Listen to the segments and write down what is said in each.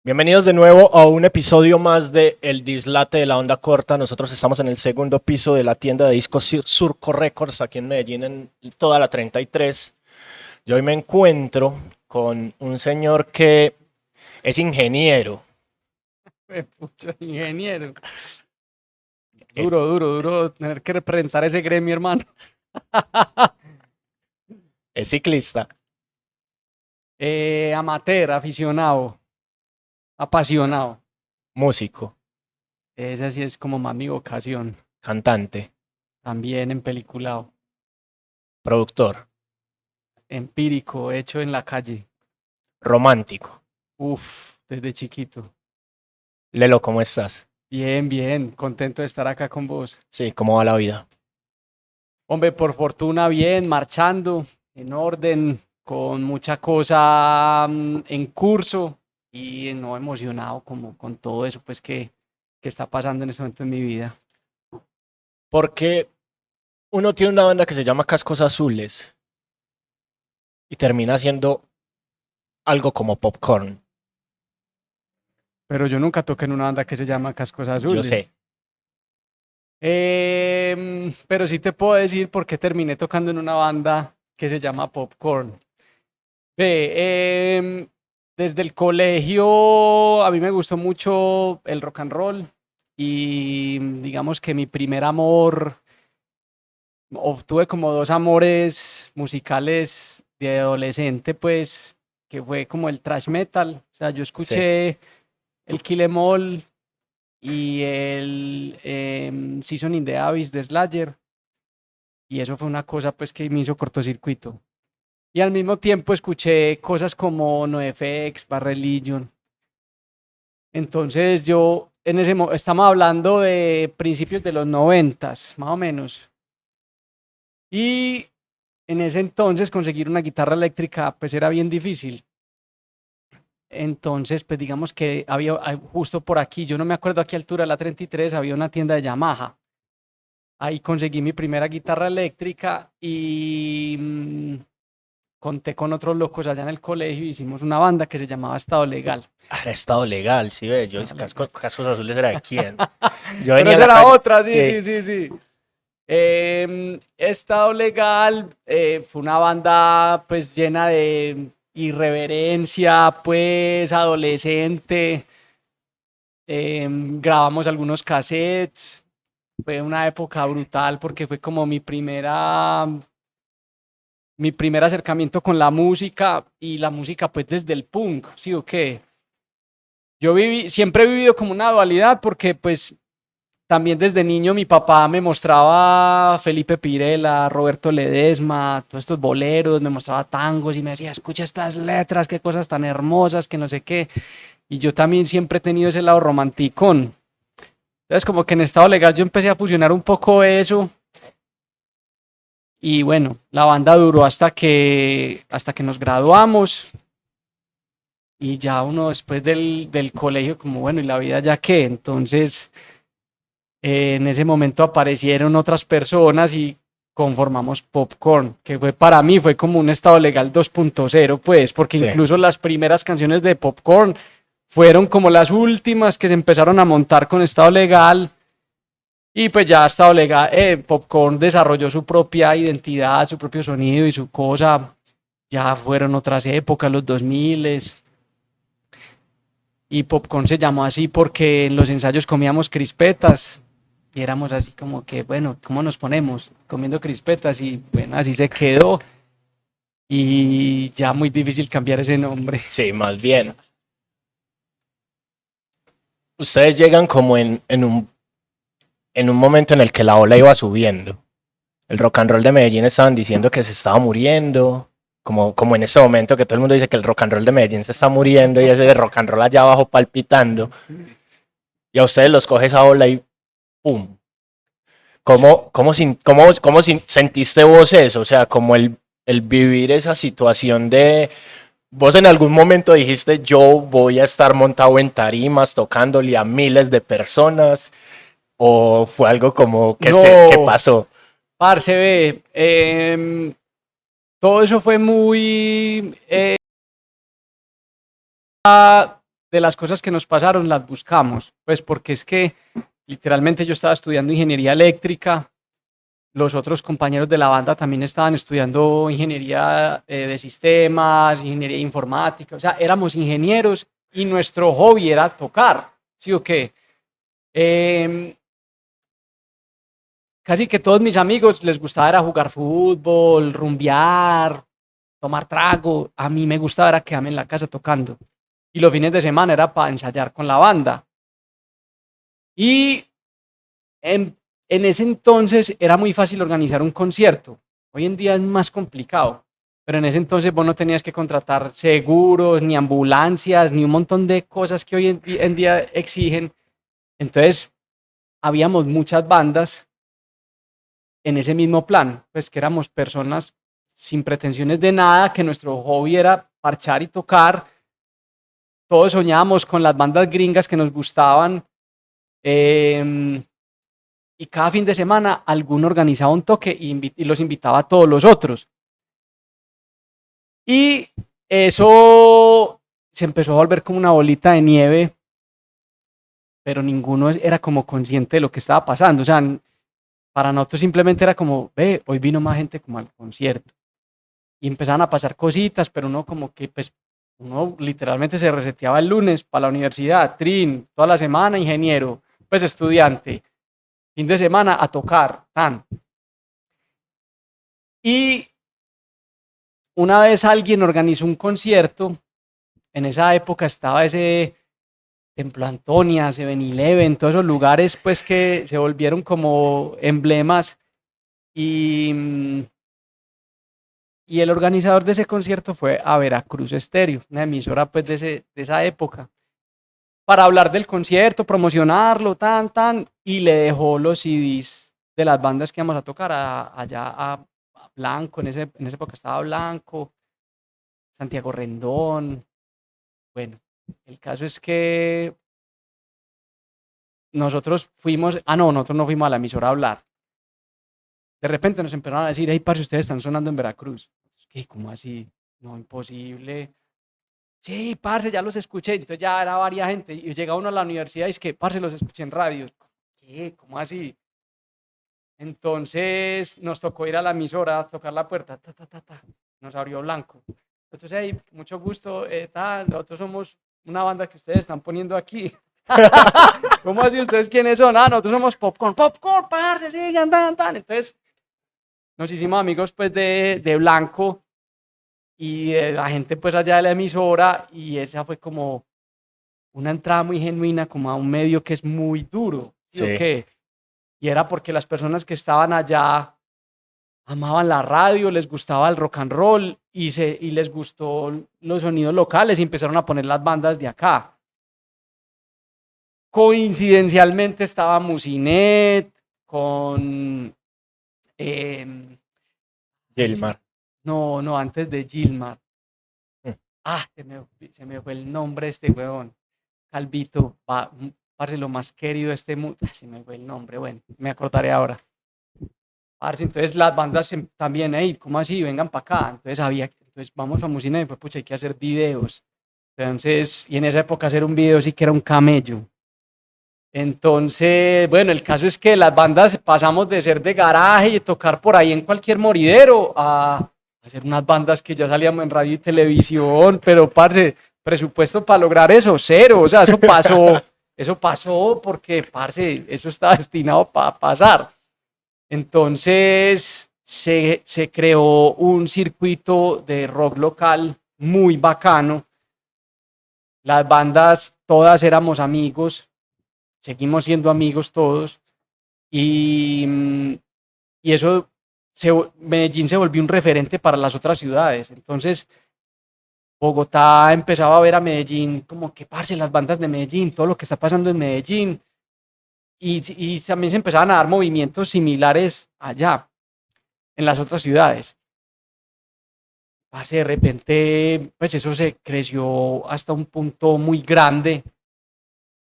Bienvenidos de nuevo a un episodio más de El Dislate de la Onda Corta. Nosotros estamos en el segundo piso de la tienda de discos Surco Records aquí en Medellín, en toda la 33. Yo hoy me encuentro con un señor que es ingeniero. Pucho, ingeniero. Es, Duro tener que representar ese gremio, hermano. es ciclista, Amateur, aficionado, apasionado. músico, Esa sí es como más mi vocación. cantante, También en peliculado, productor, empírico, hecho en la calle. romántico. Uf, desde chiquito. Lelo, ¿cómo estás? Bien, contento de estar acá con vos. Sí, ¿cómo va la vida? Hombre, por fortuna, bien, marchando, en orden, con mucha cosa en curso y no emocionado como con todo eso, pues que está pasando en este momento en mi vida. Porque uno tiene una banda que se llama Cascos Azules y termina siendo algo como Popcorn. Pero yo nunca toqué en una banda que se llama Cascos Yo sé. Azules. Pero sí te puedo decir por qué terminé tocando en una banda que se llama Popcorn. Ve, desde el colegio a mí me gustó mucho el rock and roll y digamos que mi primer amor, obtuve como dos amores musicales de adolescente, pues, que fue como el thrash metal. O sea, yo Sí. escuché el Kill 'Em All y el Season in the Abyss de Slayer, y eso fue una cosa pues que me hizo cortocircuito. Y al mismo tiempo escuché cosas como NoFX, Bad Religion. Entonces yo, estamos hablando de principios de los 90, más o menos. Y en ese entonces conseguir una guitarra eléctrica pues era bien difícil. Entonces pues digamos que había justo por aquí, yo no me acuerdo a qué altura de la 33, había una tienda de Yamaha. Ahí conseguí mi primera guitarra eléctrica y conté con otros locos allá en el colegio y hicimos una banda que se llamaba Estado Legal. Ah, estado legal, sí, ve. Yo, Estado Legal. Cascos Azules era de quién. Yo Pero venía a esa la era calle. otra, sí, Sí. sí, sí, sí. Estado Legal fue una banda pues llena de irreverencia, pues adolescente. Grabamos algunos cassettes. Fue una época brutal porque fue como mi primer acercamiento con la música y la música pues desde el punk, ¿sí o qué? Siempre he vivido como una dualidad porque pues también desde niño mi papá me mostraba Felipe Pirela, Roberto Ledesma, todos estos boleros, me mostraba tangos y me decía, escucha estas letras, qué cosas tan hermosas, que no sé qué. Y yo también siempre he tenido ese lado romanticón. Entonces como que en Estado Legal yo empecé a fusionar un poco eso. Y bueno, la banda duró hasta que nos graduamos y ya uno después del colegio como bueno, ¿y la vida ya qué? Entonces en ese momento aparecieron otras personas y conformamos Popcorn, que fue para mí fue como un Estado Legal 2.0 pues, porque Sí. incluso las primeras canciones de Popcorn fueron como las últimas que se empezaron a montar con Estado Legal. Y pues ya Estado Legal, Popcorn desarrolló su propia identidad, su propio sonido y su cosa. Ya fueron otras épocas, los 2000. Y Popcorn se llamó así porque en los ensayos comíamos crispetas. Y éramos así como que, bueno, ¿cómo nos ponemos? Comiendo crispetas. Y bueno, así se quedó. Y ya muy difícil cambiar ese nombre. Sí, más bien. Ustedes llegan como en un momento en el que la ola iba subiendo. El rock and roll de Medellín estaban diciendo que se estaba muriendo. Como en ese momento que todo el mundo dice que el rock and roll de Medellín se está muriendo y ese de rock and roll allá abajo palpitando. Y a ustedes los coge esa ola y ¡pum! ¿Cómo sentiste vos eso? O sea, como el vivir esa situación de... Vos en algún momento dijiste, yo voy a estar montado en tarimas tocándole a miles de personas, o fue algo como que No, pasó. parce, ve. Todo eso fue muy de las cosas que nos pasaron las buscamos, pues porque es que literalmente yo estaba estudiando ingeniería eléctrica, los otros compañeros de la banda también estaban estudiando ingeniería de sistemas, ingeniería informática, o sea, éramos ingenieros y nuestro hobby era tocar, ¿sí o qué? Casi que todos mis amigos les gustaba era jugar fútbol, rumbear, tomar trago. A mí me gustaba era quedarme en la casa tocando. Y los fines de semana era para ensayar con la banda. Y en ese entonces era muy fácil organizar un concierto. Hoy en día es más complicado. Pero en ese entonces vos no tenías que contratar seguros, ni ambulancias, ni un montón de cosas que hoy en día exigen. Entonces, habíamos muchas bandas en ese mismo plan, pues que éramos personas sin pretensiones de nada, que nuestro hobby era parchar y tocar. Todos soñábamos con las bandas gringas que nos gustaban. Y cada fin de semana alguno organizaba un toque y los invitaba a todos los otros. Y eso se empezó a volver como una bolita de nieve, pero ninguno era como consciente de lo que estaba pasando. O sea, para nosotros simplemente era como, ve, hoy vino más gente como al concierto. Y empezaban a pasar cositas, pero uno como que, pues, uno literalmente se reseteaba el lunes para la universidad, trin, toda la semana ingeniero, pues estudiante, fin de semana a tocar, tan. Y una vez alguien organizó un concierto, en esa época estaba ese Templo Antonia, 7-Eleven, todos esos lugares pues que se volvieron como emblemas y el organizador de ese concierto fue a Veracruz Estéreo, una emisora pues de esa época, para hablar del concierto, promocionarlo, y le dejó los CDs de las bandas que íbamos a tocar allá a Blanco, en esa época estaba Blanco, Santiago Rendón, bueno, el caso es que nosotros no fuimos a la emisora a hablar. De repente nos empezaron a decir, hey, parce, ustedes están sonando en Veracruz. ¿Qué? ¿Cómo así? No, imposible. Sí, parce, ya los escuché. Entonces ya era varias gente. Y llega uno a la universidad y es que, parce, los escuché en radio. ¿Qué? ¿Cómo así? Entonces nos tocó ir a la emisora a tocar la puerta. Ta, ta, ta, ta. Nos abrió Blanco. Entonces, hey, mucho gusto. Nosotros somos una banda que ustedes están poniendo aquí. ¿Cómo así? ¿Ustedes quiénes son? Nosotros somos Popcorn. Popcorn, parce, sigan, tan. Entonces nos hicimos amigos pues de Blanco y de la gente pues allá de la emisora y esa fue como una entrada muy genuina como a un medio que es muy duro, ¿sí? ¿O qué? Y era porque las personas que estaban allá amaban la radio, les gustaba el rock and roll y les gustó los sonidos locales y empezaron a poner las bandas de acá. Coincidencialmente estaba Musinet con Gilmar. No, antes de Gilmar. Mm. Se me fue el nombre de este huevón. Calvito, parce, lo más querido de este mundo. Se me fue el nombre, bueno, me acordaré ahora. Parce, entonces las bandas también, hey, ¿cómo así? Vengan para acá. Entonces vamos a Musinet y pues, pucha, hay que hacer videos. Entonces, y en esa época hacer un video sí que era un camello. Entonces, bueno, el caso es que las bandas pasamos de ser de garaje y tocar por ahí en cualquier moridero a hacer unas bandas que ya salíamos en radio y televisión, pero parce, presupuesto para lograr eso, cero, o sea, eso pasó porque, parce, eso está destinado para pasar. Entonces, se creó un circuito de rock local muy bacano. Las bandas, todas éramos amigos, seguimos siendo amigos todos y eso, Medellín se volvió un referente para las otras ciudades. Entonces, Bogotá empezaba a ver a Medellín como que, parce, las bandas de Medellín, todo lo que está pasando en Medellín. Y también se empezaban a dar movimientos similares allá, en las otras ciudades. Parce, de repente, pues eso se creció hasta un punto muy grande,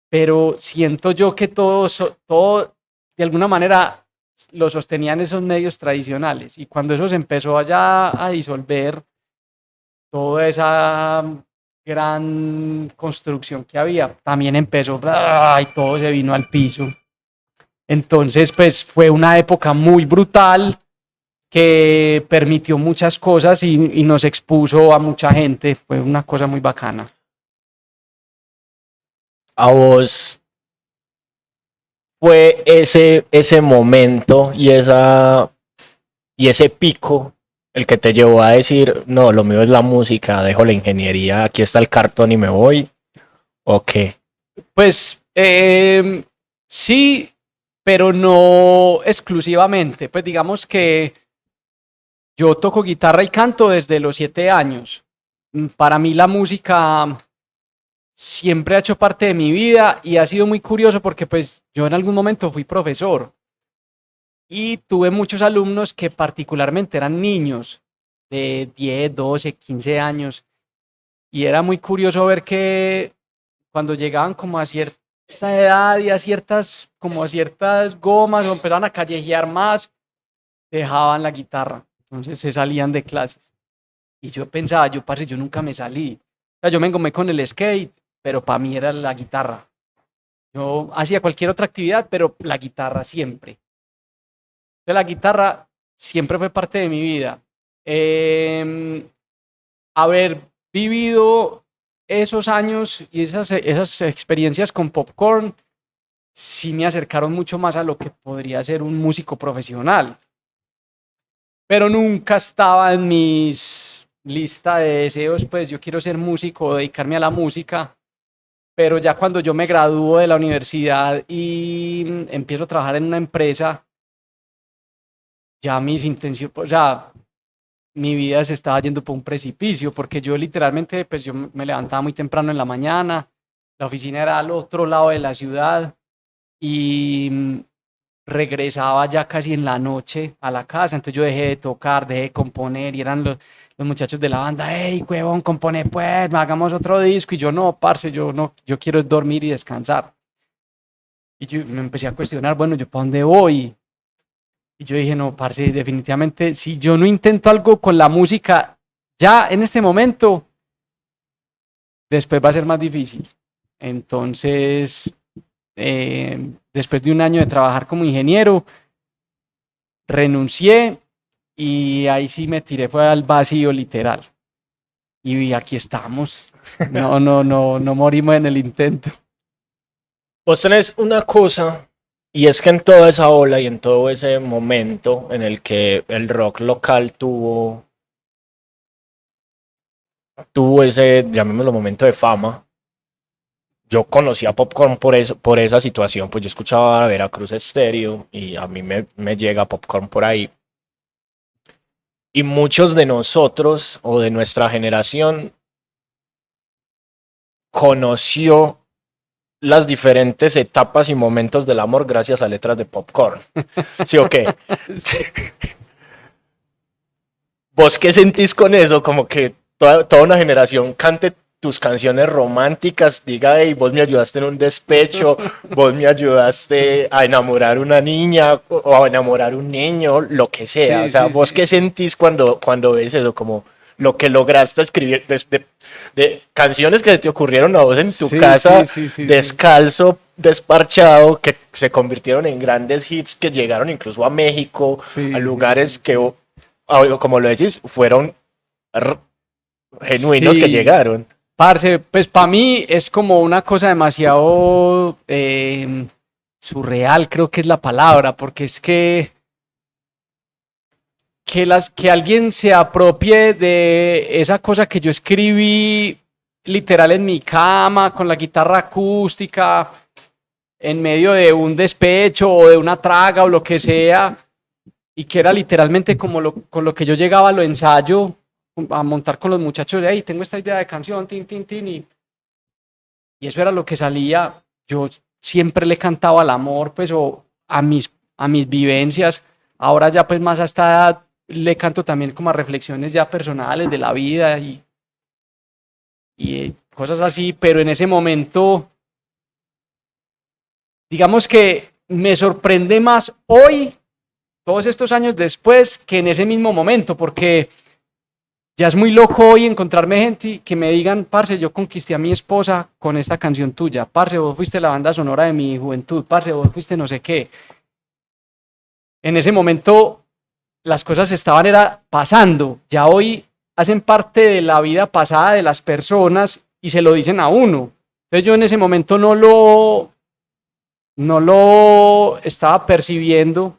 pero siento yo que todo de alguna manera lo sostenían esos medios tradicionales y cuando eso se empezó allá a disolver, toda esa gran construcción que había, también empezó y todo se vino al piso. Entonces, pues fue una época muy brutal que permitió muchas cosas y nos expuso a mucha gente. Fue una cosa muy bacana. ¿A vos fue ese momento y ese pico el que te llevó a decir, no, lo mío es la música, dejo la ingeniería, aquí está el cartón y me voy? ¿O qué? Pues sí, pero no exclusivamente. Pues digamos que yo toco guitarra y canto desde los 7 años. Para mí la música siempre ha hecho parte de mi vida y ha sido muy curioso porque pues yo en algún momento fui profesor y tuve muchos alumnos que particularmente eran niños de 10, 12, 15 años y era muy curioso ver que cuando llegaban como a cierta edad y a ciertas gomas o empezaban a callejear más, dejaban la guitarra, entonces se salían de clases. Y yo pensaba, parce, yo nunca me salí. O sea, yo me engomé con el skate, pero para mí era la guitarra. Yo hacía cualquier otra actividad, pero la guitarra siempre. Entonces, la guitarra siempre fue parte de mi vida. Haber vivido esos años y esas experiencias con Popcorn sí me acercaron mucho más a lo que podría ser un músico profesional. Pero nunca estaba en mis lista de deseos, pues yo quiero ser músico, dedicarme a la música. Pero ya cuando yo me gradúo de la universidad y empiezo a trabajar en una empresa, ya mis intenciones, o sea, mi vida se estaba yendo por un precipicio, porque yo literalmente, pues yo me levantaba muy temprano en la mañana, la oficina era al otro lado de la ciudad y regresaba ya casi en la noche a la casa, entonces yo dejé de tocar, dejé de componer y eran los muchachos de la banda, hey, huevón, compone pues, hagamos otro disco y yo no, parce, yo no, yo quiero dormir y descansar. Y yo me empecé a cuestionar, bueno, ¿yo para dónde voy? Y yo dije, no, parce, definitivamente, si yo no intento algo con la música ya en este momento, después va a ser más difícil. Entonces, después de un año de trabajar como ingeniero, renuncié y ahí sí me tiré, fue al vacío literal. Y aquí estamos. No morimos en el intento. Vos tenés una cosa, y es que en toda esa ola y en todo ese momento en el que el rock local tuvo ese, llamémoslo, momento de fama, yo conocí a Popcorn por esa situación, pues yo escuchaba Veracruz Estéreo y a mí me llega Popcorn por ahí. Y muchos de nosotros o de nuestra generación conoció las diferentes etapas y momentos del amor gracias a letras de Popcorn. ¿Sí o qué? Sí. ¿Vos qué sentís con eso? Como que toda una generación cante tus canciones románticas, diga, hey, vos me ayudaste en un despecho, vos me ayudaste a enamorar una niña o a enamorar un niño, lo que sea. Sí, O sea, sí, ¿vos sí. qué sentís cuando ves eso? Como lo que lograste escribir de canciones que te ocurrieron a vos en tu Sí, casa, sí, sí, sí, sí. descalzo, desparchado, que se convirtieron en grandes hits que llegaron incluso a México, a Sí, sí, lugares sí, que, sí. como lo decís, fueron genuinos que Sí, llegaron. parce, pues para mí es como una cosa demasiado surreal, creo que es la palabra, porque es que alguien se apropie de esa cosa que yo escribí literal en mi cama, con la guitarra acústica, en medio de un despecho o de una traga o lo que sea, y que era literalmente como con lo que yo llegaba a lo ensayo, a montar con los muchachos de ahí, tengo esta idea de canción, tin, tin, tin, y eso era lo que salía. Yo siempre le cantaba al amor, pues, o a mis vivencias. Ahora ya pues más a esta edad le canto también como a reflexiones ya personales de la vida y cosas así, pero en ese momento, digamos que me sorprende más hoy, todos estos años después, que en ese mismo momento, porque ya es muy loco hoy encontrarme gente que me digan, parce, yo conquisté a mi esposa con esta canción tuya, parce, vos fuiste la banda sonora de mi juventud, parce, vos fuiste no sé qué. En ese momento las cosas estaban pasando, ya hoy hacen parte de la vida pasada de las personas y se lo dicen a uno. Entonces yo en ese momento no lo estaba percibiendo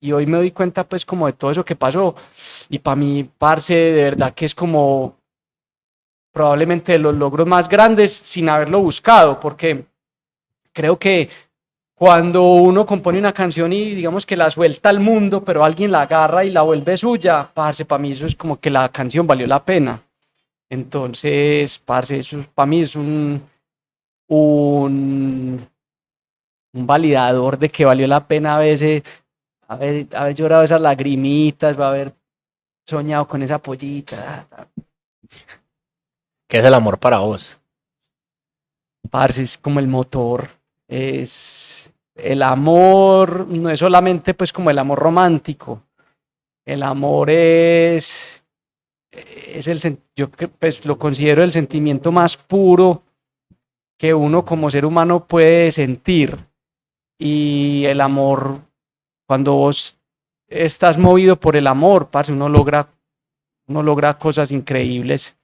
y hoy me doy cuenta pues como de todo eso que pasó y para mí, parce, de verdad que es como probablemente de los logros más grandes sin haberlo buscado, porque creo que cuando uno compone una canción y digamos que la suelta al mundo, pero alguien la agarra y la vuelve suya, parce, para mí eso es como que la canción valió la pena. Entonces, parce, eso para mí es un, un validador de que valió la pena a veces haber llorado esas lagrimitas, va a haber soñado con esa pollita. ¿Qué es el amor para vos? Parce, es como el motor. Es el amor, no es solamente pues como el amor romántico. El amor es yo pues lo considero el sentimiento más puro que uno como ser humano puede sentir. Y el amor, cuando vos estás movido por el amor, parce, uno logra cosas increíbles.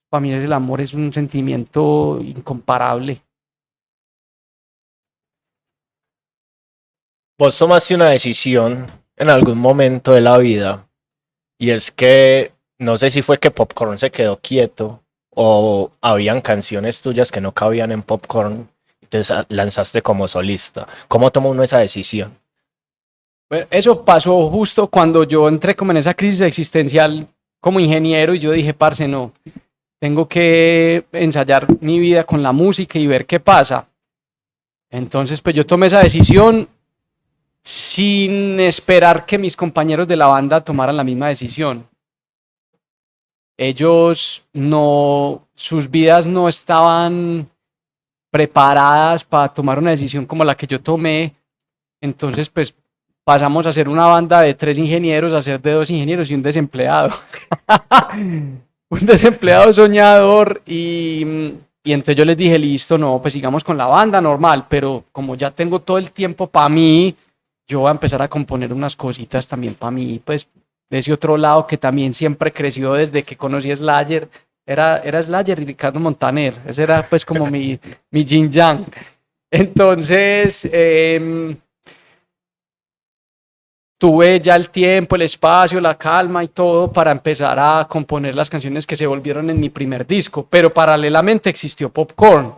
Para mí el amor es un sentimiento incomparable. Vos tomaste una decisión en algún momento de la vida y es que no sé si fue que Popcorn se quedó quieto o habían canciones tuyas que no cabían en Popcorn y te lanzaste como solista. ¿Cómo tomó uno esa decisión? Bueno, eso pasó justo cuando yo entré como en esa crisis existencial como ingeniero y yo dije, parce, no, tengo que ensayar mi vida con la música y ver qué pasa. Entonces, pues yo tomé esa decisión sin esperar que mis compañeros de la banda tomaran la misma decisión. Ellos no, sus vidas no estaban preparadas para tomar una decisión como la que yo tomé. Entonces, pues pasamos a ser una banda de 3 ingenieros a ser de 2 ingenieros y un desempleado. Un desempleado soñador y entonces yo les dije, listo, no, pues sigamos con la banda normal, pero como ya tengo todo el tiempo para mí, yo voy a empezar a componer unas cositas también para mí, pues de ese otro lado que también siempre creció desde que conocí a Slayer, era Slayer y Ricardo Montaner, ese era pues como mi yin yang. Entonces, tuve ya el tiempo, el espacio, la calma y todo para empezar a componer las canciones que se volvieron en mi primer disco, pero paralelamente existió Popcorn,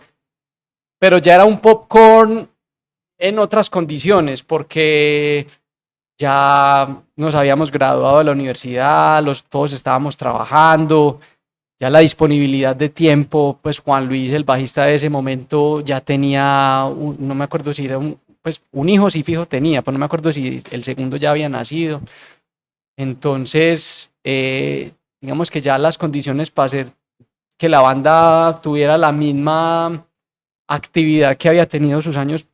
pero ya era un Popcorn en otras condiciones, porque ya nos habíamos graduado de la universidad, todos estábamos trabajando, ya la disponibilidad de tiempo, pues Juan Luis, el bajista de ese momento, ya tenía, no me acuerdo si era un hijo sí fijo tenía, pero no me acuerdo si el segundo ya había nacido. Entonces, digamos que ya las condiciones para hacer que la banda tuviera la misma actividad que había tenido sus años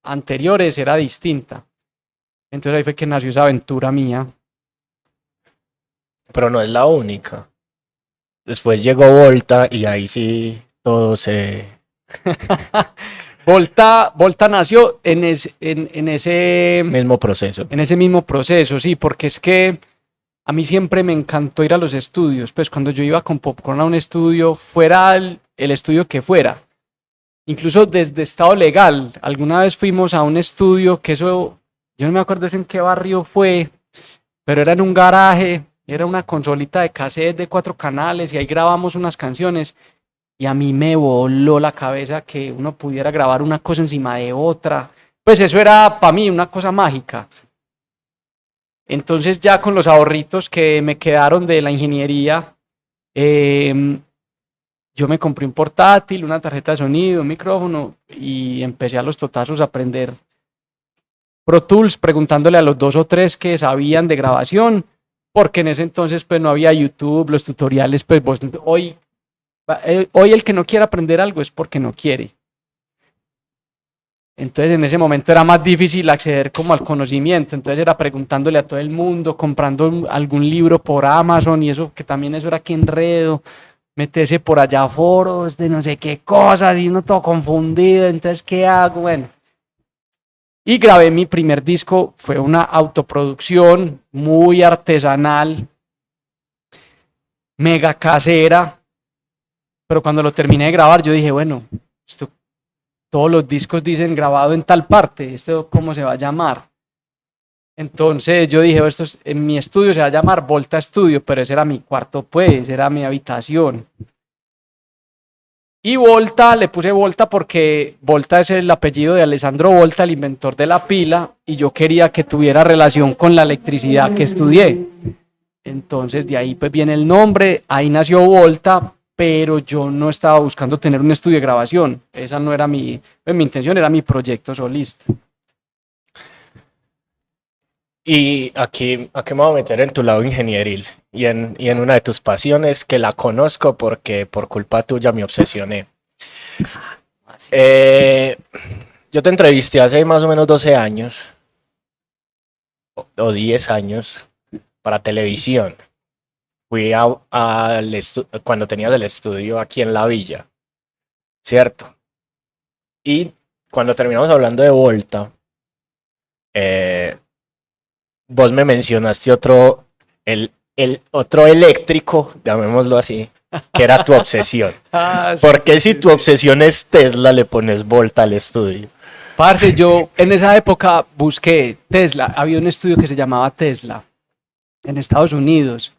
anteriores era distinta. Entonces ahí fue que nació esa aventura mía. Pero no es la única. Después llegó Volta y ahí sí todo se... Volta nació en ese mismo proceso. En ese mismo proceso, sí, porque es que a mí siempre me encantó ir a los estudios. Pues cuando yo iba con Popcorn a un estudio, fuera el estudio que fuera, incluso desde estado legal, alguna vez fuimos a un estudio que eso, yo no me acuerdo en qué barrio fue, pero era en un garaje, era una consolita de cassette de 4 canales y ahí grabamos unas canciones. Y a mí me voló la cabeza que uno pudiera grabar una cosa encima de otra. Pues eso era para mí una cosa mágica. Entonces ya con los ahorritos que me quedaron de la ingeniería, yo me compré un portátil, una tarjeta de sonido, un micrófono y empecé a los totazos a aprender Pro Tools, preguntándole a los 2 o 3 que sabían de grabación, porque en ese entonces pues no había YouTube, los tutoriales, pues hoy el que no quiere aprender algo es porque no quiere. Entonces en ese momento era más difícil acceder como al conocimiento, entonces era preguntándole a todo el mundo, comprando algún libro por Amazon y eso, que también eso era que enredo, meterse por allá a foros de no sé qué cosas y uno todo confundido, entonces ¿qué hago? Bueno, y grabé mi primer disco, fue una autoproducción muy artesanal, mega casera, pero cuando lo terminé de grabar yo dije, bueno, esto, todos los discos dicen grabado en tal parte, ¿esto cómo se va a llamar? Entonces yo dije, esto en mi estudio se va a llamar Volta Studio, pero ese era mi cuarto pues, era mi habitación. Y Volta, le puse Volta porque Volta es el apellido de Alessandro Volta, el inventor de la pila, y yo quería que tuviera relación con la electricidad que estudié. Entonces de ahí pues viene el nombre, ahí nació Volta, pero yo no estaba buscando tener un estudio de grabación. Esa no era mi intención, era mi proyecto solista. Y aquí me voy a meter en tu lado ingenieril y en una de tus pasiones que la conozco porque por culpa tuya me obsesioné. Yo te entrevisté hace más o menos 12 años o 10 años para televisión. Fui cuando tenías el estudio aquí en la villa, ¿cierto? Y cuando terminamos hablando de Volta, vos me mencionaste el otro eléctrico, llamémoslo así, que era tu obsesión. ¿Por qué si tu obsesión es Tesla le pones Volta al estudio? Parce, yo en esa época busqué Tesla, había un estudio que se llamaba Tesla en Estados Unidos,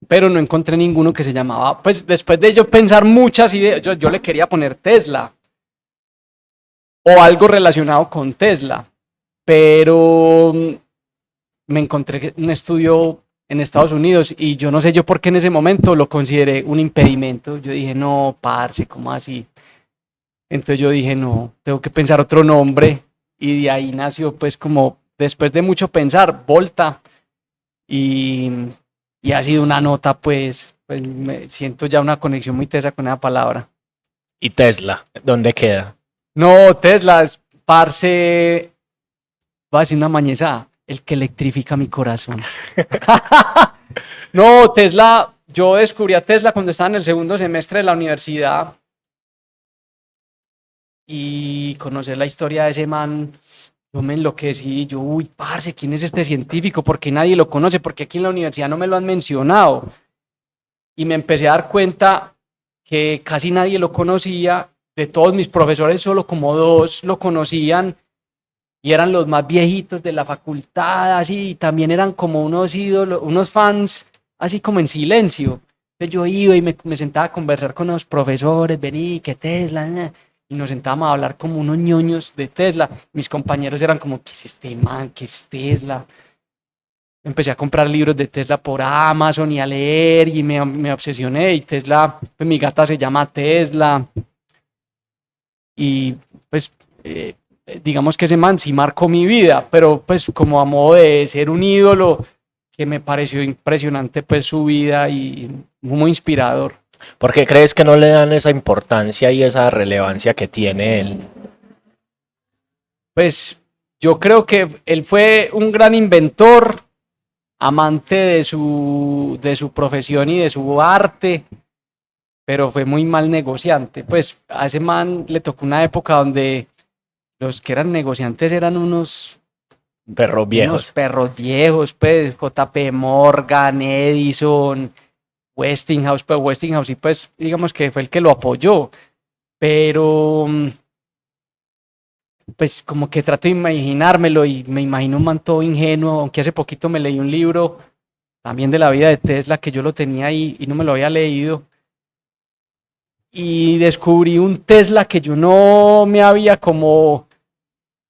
pero no encontré ninguno que se llamaba, pues después de yo pensar muchas ideas, yo le quería poner Tesla o algo relacionado con Tesla, pero me encontré un estudio en Estados Unidos y yo no sé yo por qué en ese momento lo consideré un impedimento. Yo dije, no, parce, ¿cómo así? Entonces yo dije, no, tengo que pensar otro nombre y de ahí nació pues como después de mucho pensar, Volta y ha sido una nota pues me siento ya una conexión muy tesa con esa palabra. ¿Y Tesla? ¿Dónde queda? No, Tesla es, parce, va a decir una mañeza, el que electrifica mi corazón. No, Tesla, yo descubrí a Tesla cuando estaba en el segundo semestre de la universidad y conocer la historia de ese man, yo me enloquecí, yo, uy, parce, ¿quién es este científico? ¿Por qué nadie lo conoce? Porque aquí en la universidad no me lo han mencionado. Y me empecé a dar cuenta que casi nadie lo conocía, de todos mis profesores solo como 2 lo conocían y eran los más viejitos de la facultad, así, y también eran como unos ídolos, unos fans, así como en silencio. Entonces yo iba y me sentaba a conversar con los profesores, vení, que Tesla, y nos sentábamos a hablar como unos ñoños de Tesla. Mis compañeros eran como, ¿qué es este man? ¿Qué es Tesla? Empecé a comprar libros de Tesla por Amazon y a leer y me obsesioné. Y Tesla, pues mi gata se llama Tesla. Y pues digamos que ese man sí marcó mi vida, pero pues como a modo de ser un ídolo, que me pareció impresionante pues su vida y muy inspirador. ¿Por qué crees que no le dan esa importancia y esa relevancia que tiene él? Pues yo creo que él fue un gran inventor, amante de su profesión y de su arte, pero fue muy mal negociante. Pues a ese man le tocó una época donde los que eran negociantes eran unos perros viejos. Pues JP Morgan, Edison, Westinghouse, pues Westinghouse y pues digamos que fue el que lo apoyó, pero pues como que trato de imaginármelo y me imagino un man todo ingenuo, aunque hace poquito me leí un libro también de la vida de Tesla que yo lo tenía ahí y no me lo había leído y descubrí un Tesla que yo no me había como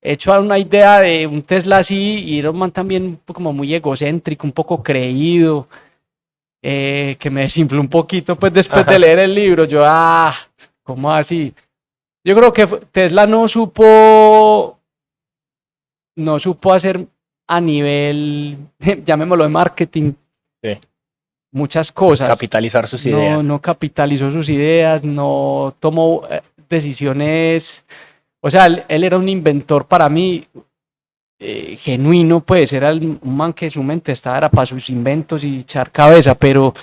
hecho una idea de un Tesla así y era un man también como muy egocéntrico, un poco creído, que me desinfló un poquito pues después de leer el libro, yo ¿cómo así? Yo creo que Tesla no supo hacer a nivel, llamémoslo de marketing, sí, muchas cosas. Capitalizar sus ideas. No capitalizó sus ideas, no tomó decisiones O sea, él era un inventor para mí genuino, pues era un man que su mente estaba era para sus inventos y echar cabeza, pero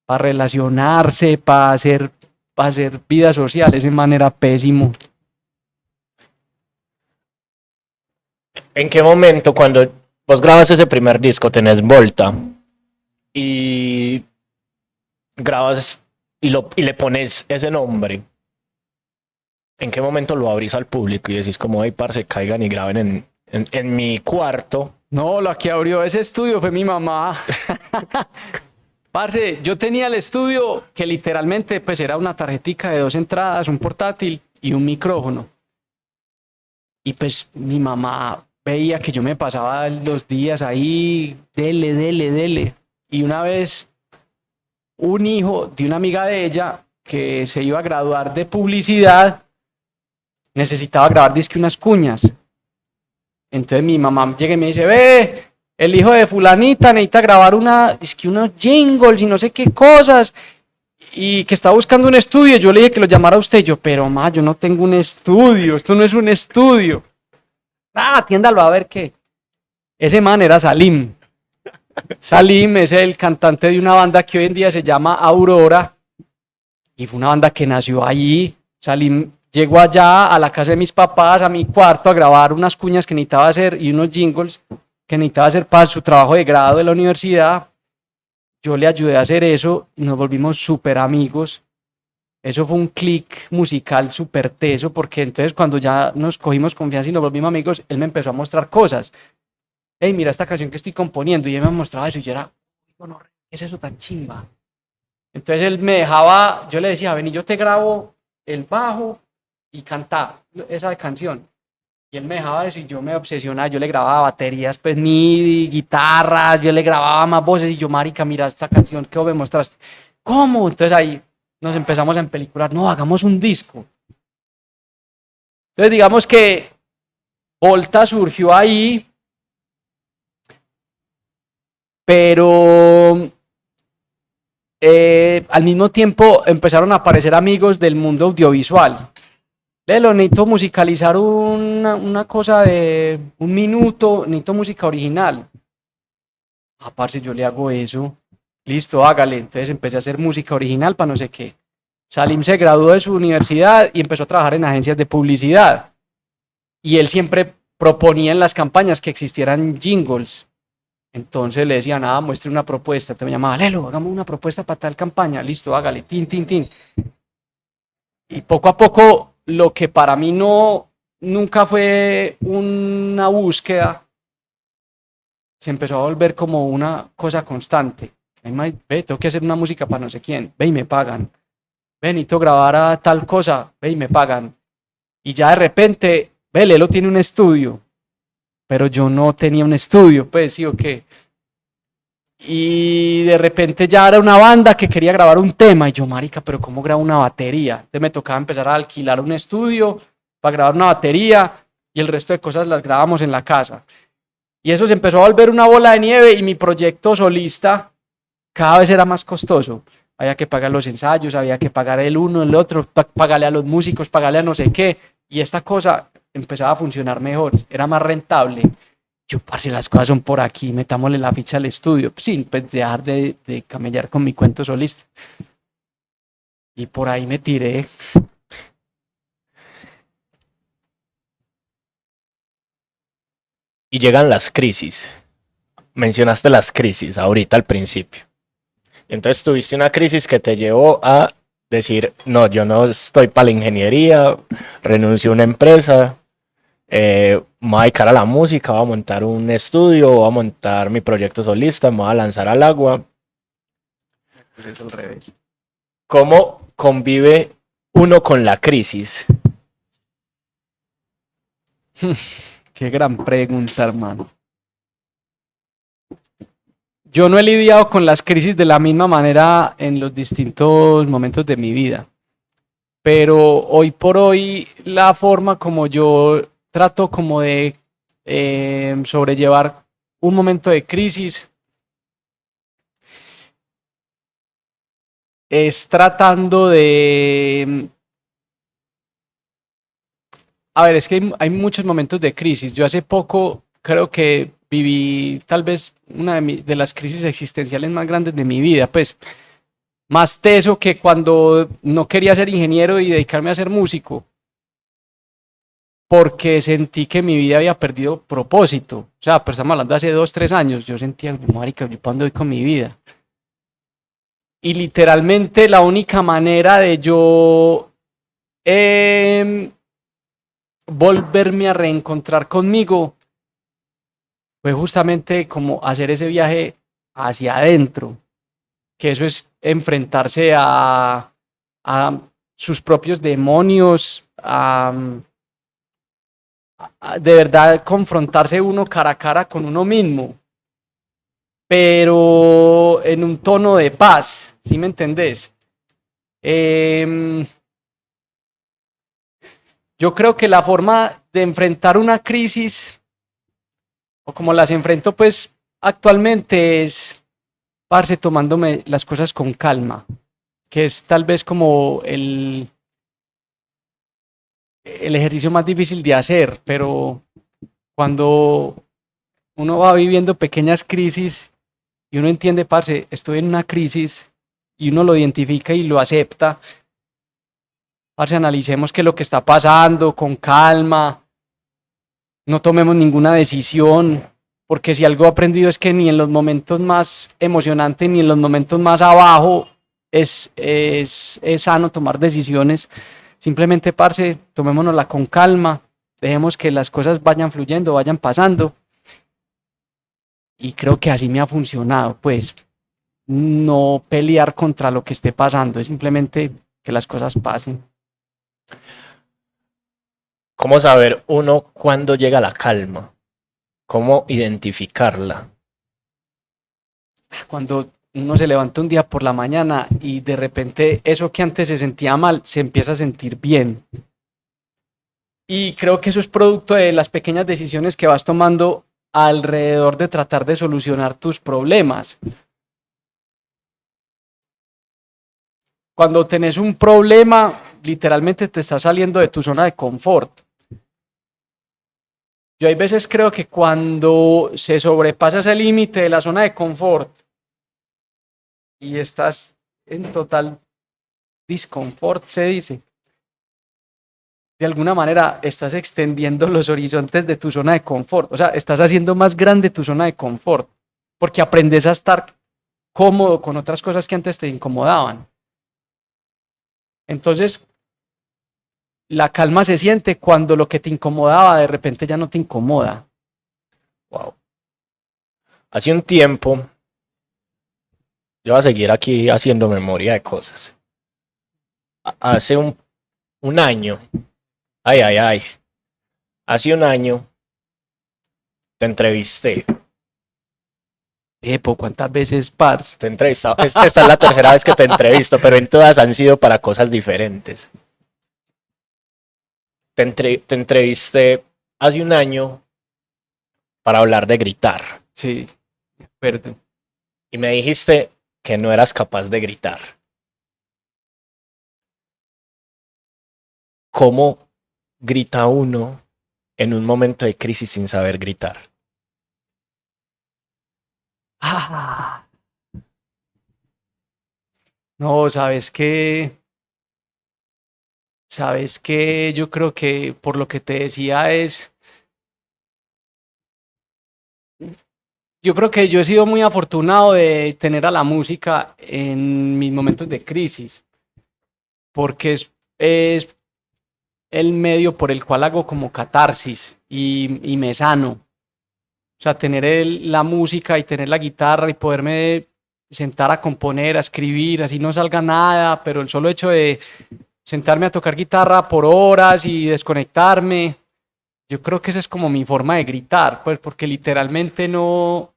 para relacionarse, para hacer vida social, ese man era pésimo. ¿En qué momento cuando vos grabas ese primer disco tenés Volta y grabas y le pones ese nombre? ¿En qué momento lo abrís al público y decís como, hey, parce, caigan y graben en mi cuarto? No, la que abrió ese estudio fue mi mamá. Parce, yo tenía el estudio que literalmente pues era una tarjetica de 2 entradas, un portátil y un micrófono. Y pues mi mamá veía que yo me pasaba los días ahí, dele, dele, dele. Y una vez un hijo de una amiga de ella que se iba a graduar de publicidad necesitaba grabar disque unas cuñas. Entonces mi mamá llega y me dice, ve, el hijo de fulanita necesita grabar unos jingles y no sé qué cosas y que está buscando un estudio. Yo le dije que lo llamara a usted. Yo, pero ma, yo no tengo un estudio, esto no es un estudio. Ah, atiéndalo a ver qué. Ese man era Salim. Salim es el cantante de una banda que hoy en día se llama Aurora y fue una banda que nació allí. Salim llegó allá a la casa de mis papás, a mi cuarto, a grabar unas cuñas que necesitaba hacer y unos jingles que necesitaba hacer para su trabajo de grado de la universidad. Yo le ayudé a hacer eso y nos volvimos súper amigos. Eso fue un clic musical súper teso, porque entonces cuando ya nos cogimos confianza y nos volvimos amigos, él me empezó a mostrar cosas. Hey, mira esta canción que estoy componiendo. Y él me mostraba eso y yo era, bueno, ¿qué es eso tan chimba? Entonces él me dejaba, yo le decía, ven y yo te grabo el bajo y cantaba esa canción. Y él me dejaba eso y yo me obsesionaba, yo le grababa baterías, pues MIDI, guitarras, yo le grababa más voces y yo, marica, mira esta canción que vos me mostraste. ¿Cómo? Entonces ahí nos empezamos a empelicular, no, hagamos un disco. Entonces digamos que Volta surgió ahí, pero al mismo tiempo empezaron a aparecer amigos del mundo audiovisual. Lelo, necesito musicalizar una cosa de 1 minuto, necesito música original. Ah, parce, yo le hago eso. Listo, hágale. Entonces empecé a hacer música original para no sé qué. Salim se graduó de su universidad y empezó a trabajar en agencias de publicidad. Y él siempre proponía en las campañas que existieran jingles. Entonces le decía, nada, muestre una propuesta. Te me llamaba, Lelo, hagamos una propuesta para tal campaña. Listo, hágale, tin, tin, tin. Y poco a poco, lo que para mí nunca fue una búsqueda, se empezó a volver como una cosa constante. Ve, tengo que hacer una música para no sé quién, ve y me pagan. Ve, necesito grabar a tal cosa, ve y me pagan. Y ya de repente, ve, Lelo tiene un estudio, pero yo no tenía un estudio, pues sí o qué. Y de repente ya era una banda que quería grabar un tema y yo, marica, pero ¿cómo grabo una batería? Entonces me tocaba empezar a alquilar un estudio para grabar una batería y el resto de cosas las grabamos en la casa. Y eso se empezó a volver una bola de nieve y mi proyecto solista cada vez era más costoso. Había que pagar los ensayos, había que pagar el uno, el otro, pagarle a los músicos, pagarle a no sé qué. Y esta cosa empezaba a funcionar mejor, era más rentable. Yo, parce, las cosas son por aquí, metámosle la ficha al estudio, sin pues, dejar de camellar con mi cuento solista. Y por ahí me tiré. Y llegan las crisis. Mencionaste las crisis ahorita al principio. Entonces tuviste una crisis que te llevó a decir, no, yo no estoy para la ingeniería, renuncio a una empresa, me voy a dedicar a la música, voy a montar un estudio, voy a montar mi proyecto solista, me voy a lanzar al agua. Pues es al revés. ¿Cómo convive uno con la crisis? Qué gran pregunta, hermano. Yo no he lidiado con las crisis de la misma manera en los distintos momentos de mi vida, pero hoy por hoy la forma como yo trato como de sobrellevar un momento de crisis es tratando A ver, es que hay muchos momentos de crisis. Yo hace poco creo que viví tal vez una de las crisis existenciales más grandes de mi vida, pues más teso que cuando no quería ser ingeniero y dedicarme a ser músico, porque sentí que mi vida había perdido propósito. O sea, pues estamos hablando de hace 2, 3 años, yo sentía, marica, ¿yo para dónde voy con mi vida? Y literalmente la única manera de yo volverme a reencontrar conmigo fue justamente como hacer ese viaje hacia adentro, que eso es enfrentarse a sus propios demonios, de verdad confrontarse uno cara a cara con uno mismo, pero en un tono de paz, ¿sí me entendés? Yo creo que la forma de enfrentar una crisis, o como las enfrento pues actualmente, es, parce, tomándome las cosas con calma, que es tal vez como el ejercicio más difícil de hacer, pero cuando uno va viviendo pequeñas crisis y uno entiende, parce, estoy en una crisis, y uno lo identifica y lo acepta, parce, analicemos qué es lo que está pasando con calma, no tomemos ninguna decisión, porque si algo he aprendido es que ni en los momentos más emocionantes ni en los momentos más abajo es sano tomar decisiones. Simplemente, parce, tomémonosla con calma, dejemos que las cosas vayan fluyendo, vayan pasando. Y creo que así me ha funcionado, pues no pelear contra lo que esté pasando, es simplemente que las cosas pasen. ¿Cómo saber uno cuándo llega la calma? ¿Cómo identificarla? Cuando uno se levanta un día por la mañana y de repente eso que antes se sentía mal se empieza a sentir bien. Y creo que eso es producto de las pequeñas decisiones que vas tomando alrededor de tratar de solucionar tus problemas. Cuando tenés un problema, literalmente te estás saliendo de tu zona de confort. Yo hay veces creo que cuando se sobrepasa ese límite de la zona de confort y estás en total disconfort, se dice, de alguna manera estás extendiendo los horizontes de tu zona de confort. O sea, estás haciendo más grande tu zona de confort porque aprendes a estar cómodo con otras cosas que antes te incomodaban. Entonces, la calma se siente cuando lo que te incomodaba de repente ya no te incomoda. Wow. Hace un tiempo, yo voy a seguir aquí haciendo memoria de cosas. Hace un año, ay, ay, ay, hace un año te entrevisté. Epo, ¿cuántas veces, Pars? Te he entrevistado. Esta es la tercera vez que te entrevisto, pero en todas han sido para cosas diferentes. Te entrevisté hace un año para hablar de gritar. Sí, de acuerdo. Y me dijiste que no eras capaz de gritar. ¿Cómo grita uno en un momento de crisis sin saber gritar? Ah, no, sabes que yo creo que por lo que te decía yo creo que yo he sido muy afortunado de tener a la música en mis momentos de crisis, porque es el medio por el cual hago como catarsis y me sano. O sea, tener la música y tener la guitarra y poderme sentar a componer, a escribir, así no salga nada, pero el solo hecho de sentarme a tocar guitarra por horas y desconectarme, yo creo que esa es como mi forma de gritar, pues porque literalmente no,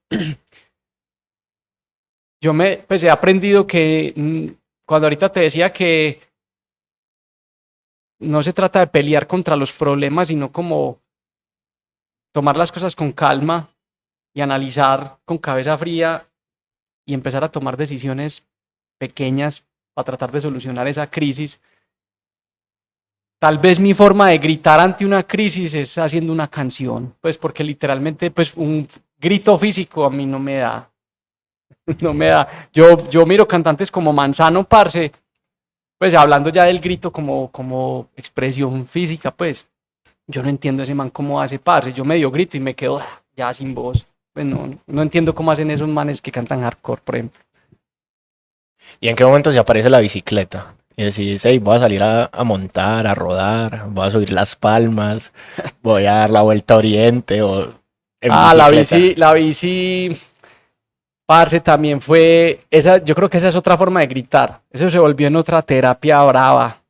pues he aprendido que cuando ahorita te decía que no se trata de pelear contra los problemas, sino como tomar las cosas con calma y analizar con cabeza fría y empezar a tomar decisiones pequeñas para tratar de solucionar esa crisis. tal vez mi forma de gritar ante una crisis es haciendo una canción, pues porque literalmente pues un grito físico a mí no me da, no me da. Yo miro cantantes como Manzano, parce, pues hablando ya del grito como expresión física, pues yo no entiendo ese man cómo hace, parce, yo medio grito y me quedo ya sin voz, pues no entiendo cómo hacen esos manes que cantan hardcore, por ejemplo. ¿Y en qué momento se aparece la bicicleta? Y decís, hey, voy a salir a montar, a rodar, voy a subir las palmas, voy a dar la vuelta a Oriente o en Ah, bicicleta. la bici, parce, también fue, esa, yo creo que esa es otra forma de gritar, eso se volvió en otra terapia brava,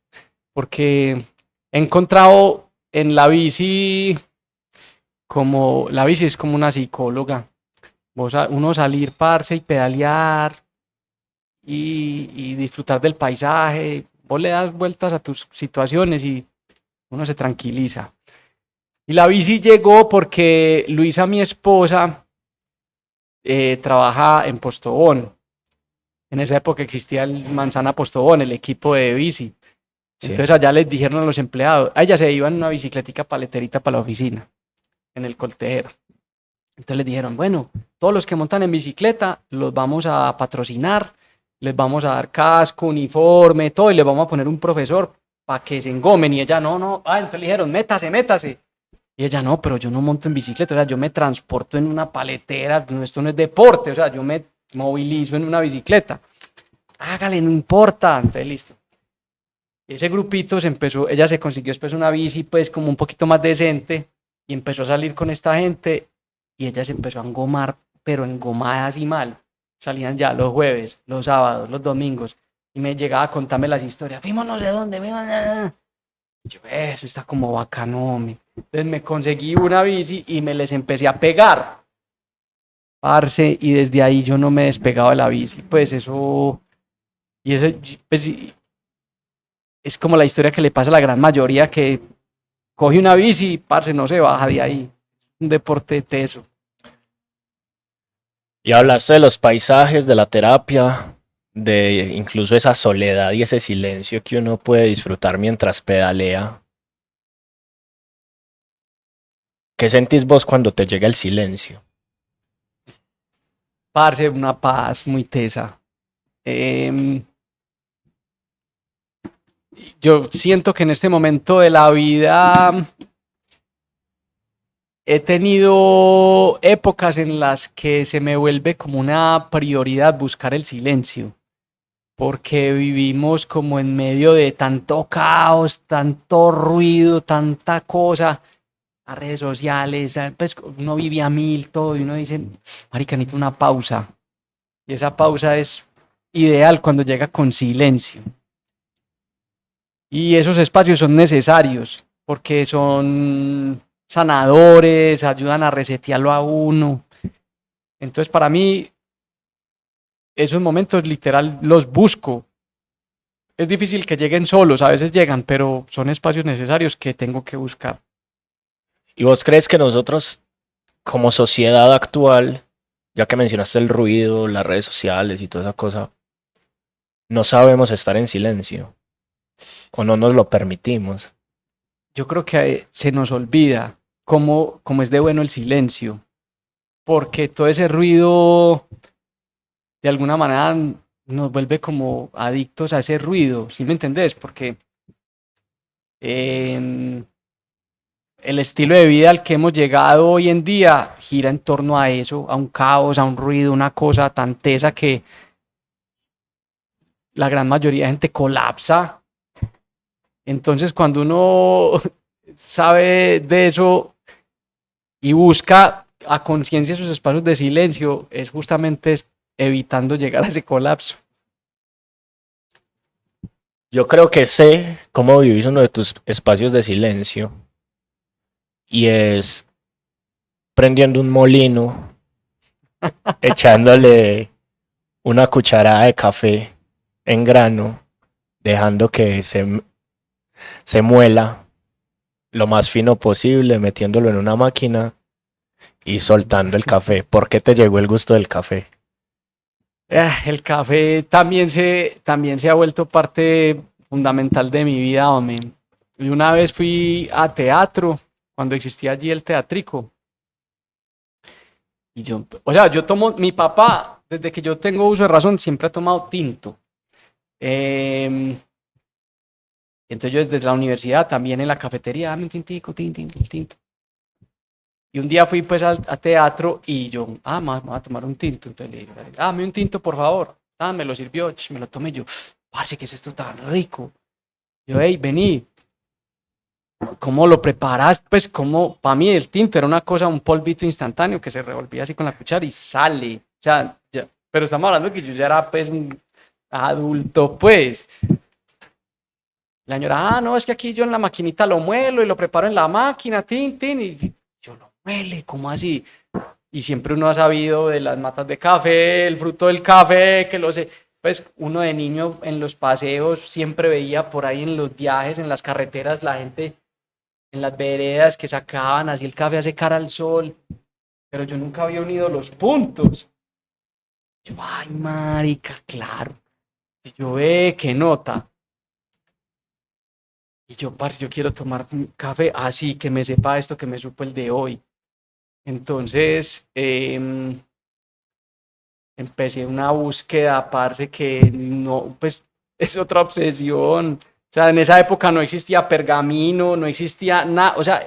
porque he encontrado en la bici, como, la bici es como una psicóloga, uno salir, parce, y pedalear, y disfrutar del paisaje, vos le das vueltas a tus situaciones y uno se tranquiliza. Y la bici llegó porque Luisa, mi esposa, trabaja en Postobón. En esa época existía el Manzana Postobón, el equipo de bici. Sí. Entonces allá les dijeron a los empleados, a ella se iba en una bicicletica paleterita para la oficina, en el Coltejero. Entonces les dijeron, bueno, todos los que montan en bicicleta los vamos a patrocinar, les vamos a dar casco, uniforme, todo, y les vamos a poner un profesor para que se engomen. Y ella, no. Entonces le dijeron, métase. Y ella, no, pero yo no monto en bicicleta, o sea, yo me transporto en una paletera, esto no es deporte, o sea, yo me movilizo en una bicicleta. Hágale, no importa. Entonces, listo. Ese grupito se empezó, ella se consiguió después una bici, pues, como un poquito más decente, y empezó a salir con esta gente, y ella se empezó a engomar, pero engomadas y mal. Salían ya los jueves, los sábados, los domingos, y me llegaba a contarme las historias. Fuimos no sé dónde, yo, eso está como bacano, hombre. Entonces me conseguí una bici y me les empecé a pegar, parce, y desde ahí yo no me he despegado de la bici. Pues eso, y ese, pues, es como la historia que le pasa a la gran mayoría que coge una bici y, parce, no se baja de ahí. Un deporte teso. Y hablaste de los paisajes, de la terapia, de incluso esa soledad y ese silencio que uno puede disfrutar mientras pedalea. ¿Qué sentís vos cuando te llega el silencio? Parce, una paz muy tesa. Eh, yo siento que en este momento de la vida he tenido épocas en las que se me vuelve como una prioridad buscar el silencio, porque vivimos como en medio de tanto caos, tanto ruido, tanta cosa, las redes sociales, pues uno vive a mil, todo, y uno dice, marica, necesito una pausa, y esa pausa es ideal cuando llega con silencio. Y esos espacios son necesarios porque son sanadores, ayudan a resetearlo a uno. Entonces, para mí, esos momentos literal los busco. Es difícil que lleguen solos, a veces llegan, pero son espacios necesarios que tengo que buscar. ¿Y vos crees que nosotros, como sociedad actual, ya que mencionaste el ruido, las redes sociales y toda esa cosa, no sabemos estar en silencio o no nos lo permitimos? Yo creo que se nos olvida cómo es de bueno el silencio, porque todo ese ruido de alguna manera nos vuelve como adictos a ese ruido, ¿sí me entendés? Porque el estilo de vida al que hemos llegado hoy en día gira en torno a eso, a un caos, a un ruido, una cosa tan tesa que la gran mayoría de gente colapsa. Entonces, cuando uno sabe de eso y busca a conciencia esos espacios de silencio, es justamente evitando llegar a ese colapso. Yo creo que sé cómo vivís uno de tus espacios de silencio y es prendiendo un molino, echándole una cucharada de café en grano, dejando que se muela lo más fino posible, metiéndolo en una máquina y soltando el café. ¿Por qué te llegó el gusto del café? El café también se ha vuelto parte fundamental de mi vida, hombre. Y una vez fui a teatro, cuando existía allí el teatrico. Y yo, o sea, yo tomo, mi papá, desde que yo tengo uso de razón, siempre ha tomado tinto. Entonces yo desde la universidad, también en la cafetería, dame un tintico, tinto. Y un día fui pues a teatro y yo, me voy a tomar un tinto. Entonces le digo, dame un tinto, por favor. Me lo sirvió, me lo tomé yo. Parce, ¿qué es esto tan rico? Yo, hey, vení. ¿Cómo lo preparas? Pues como, para mí el tinto era una cosa, un polvito instantáneo que se revolvía así con la cuchara y sale. O sea, ya, pero estamos hablando que yo ya era pues un adulto, pues. La señora, no, es que aquí yo en la maquinita lo muelo y lo preparo en la máquina, y yo lo muele, ¿cómo así? Y siempre uno ha sabido de las matas de café, el fruto del café, que lo sé. Pues uno de niño en los paseos siempre veía por ahí en los viajes, en las carreteras, la gente en las veredas que sacaban así el café a secar al sol, pero yo nunca había unido los puntos. Yo, ay, marica, claro. Y yo, qué nota. Y yo, parce, yo quiero tomar un café así, que me sepa esto que me supo el de hoy. Entonces, empecé una búsqueda, parce, que no, pues, es otra obsesión. O sea, en esa época no existía pergamino, no existía nada. O sea,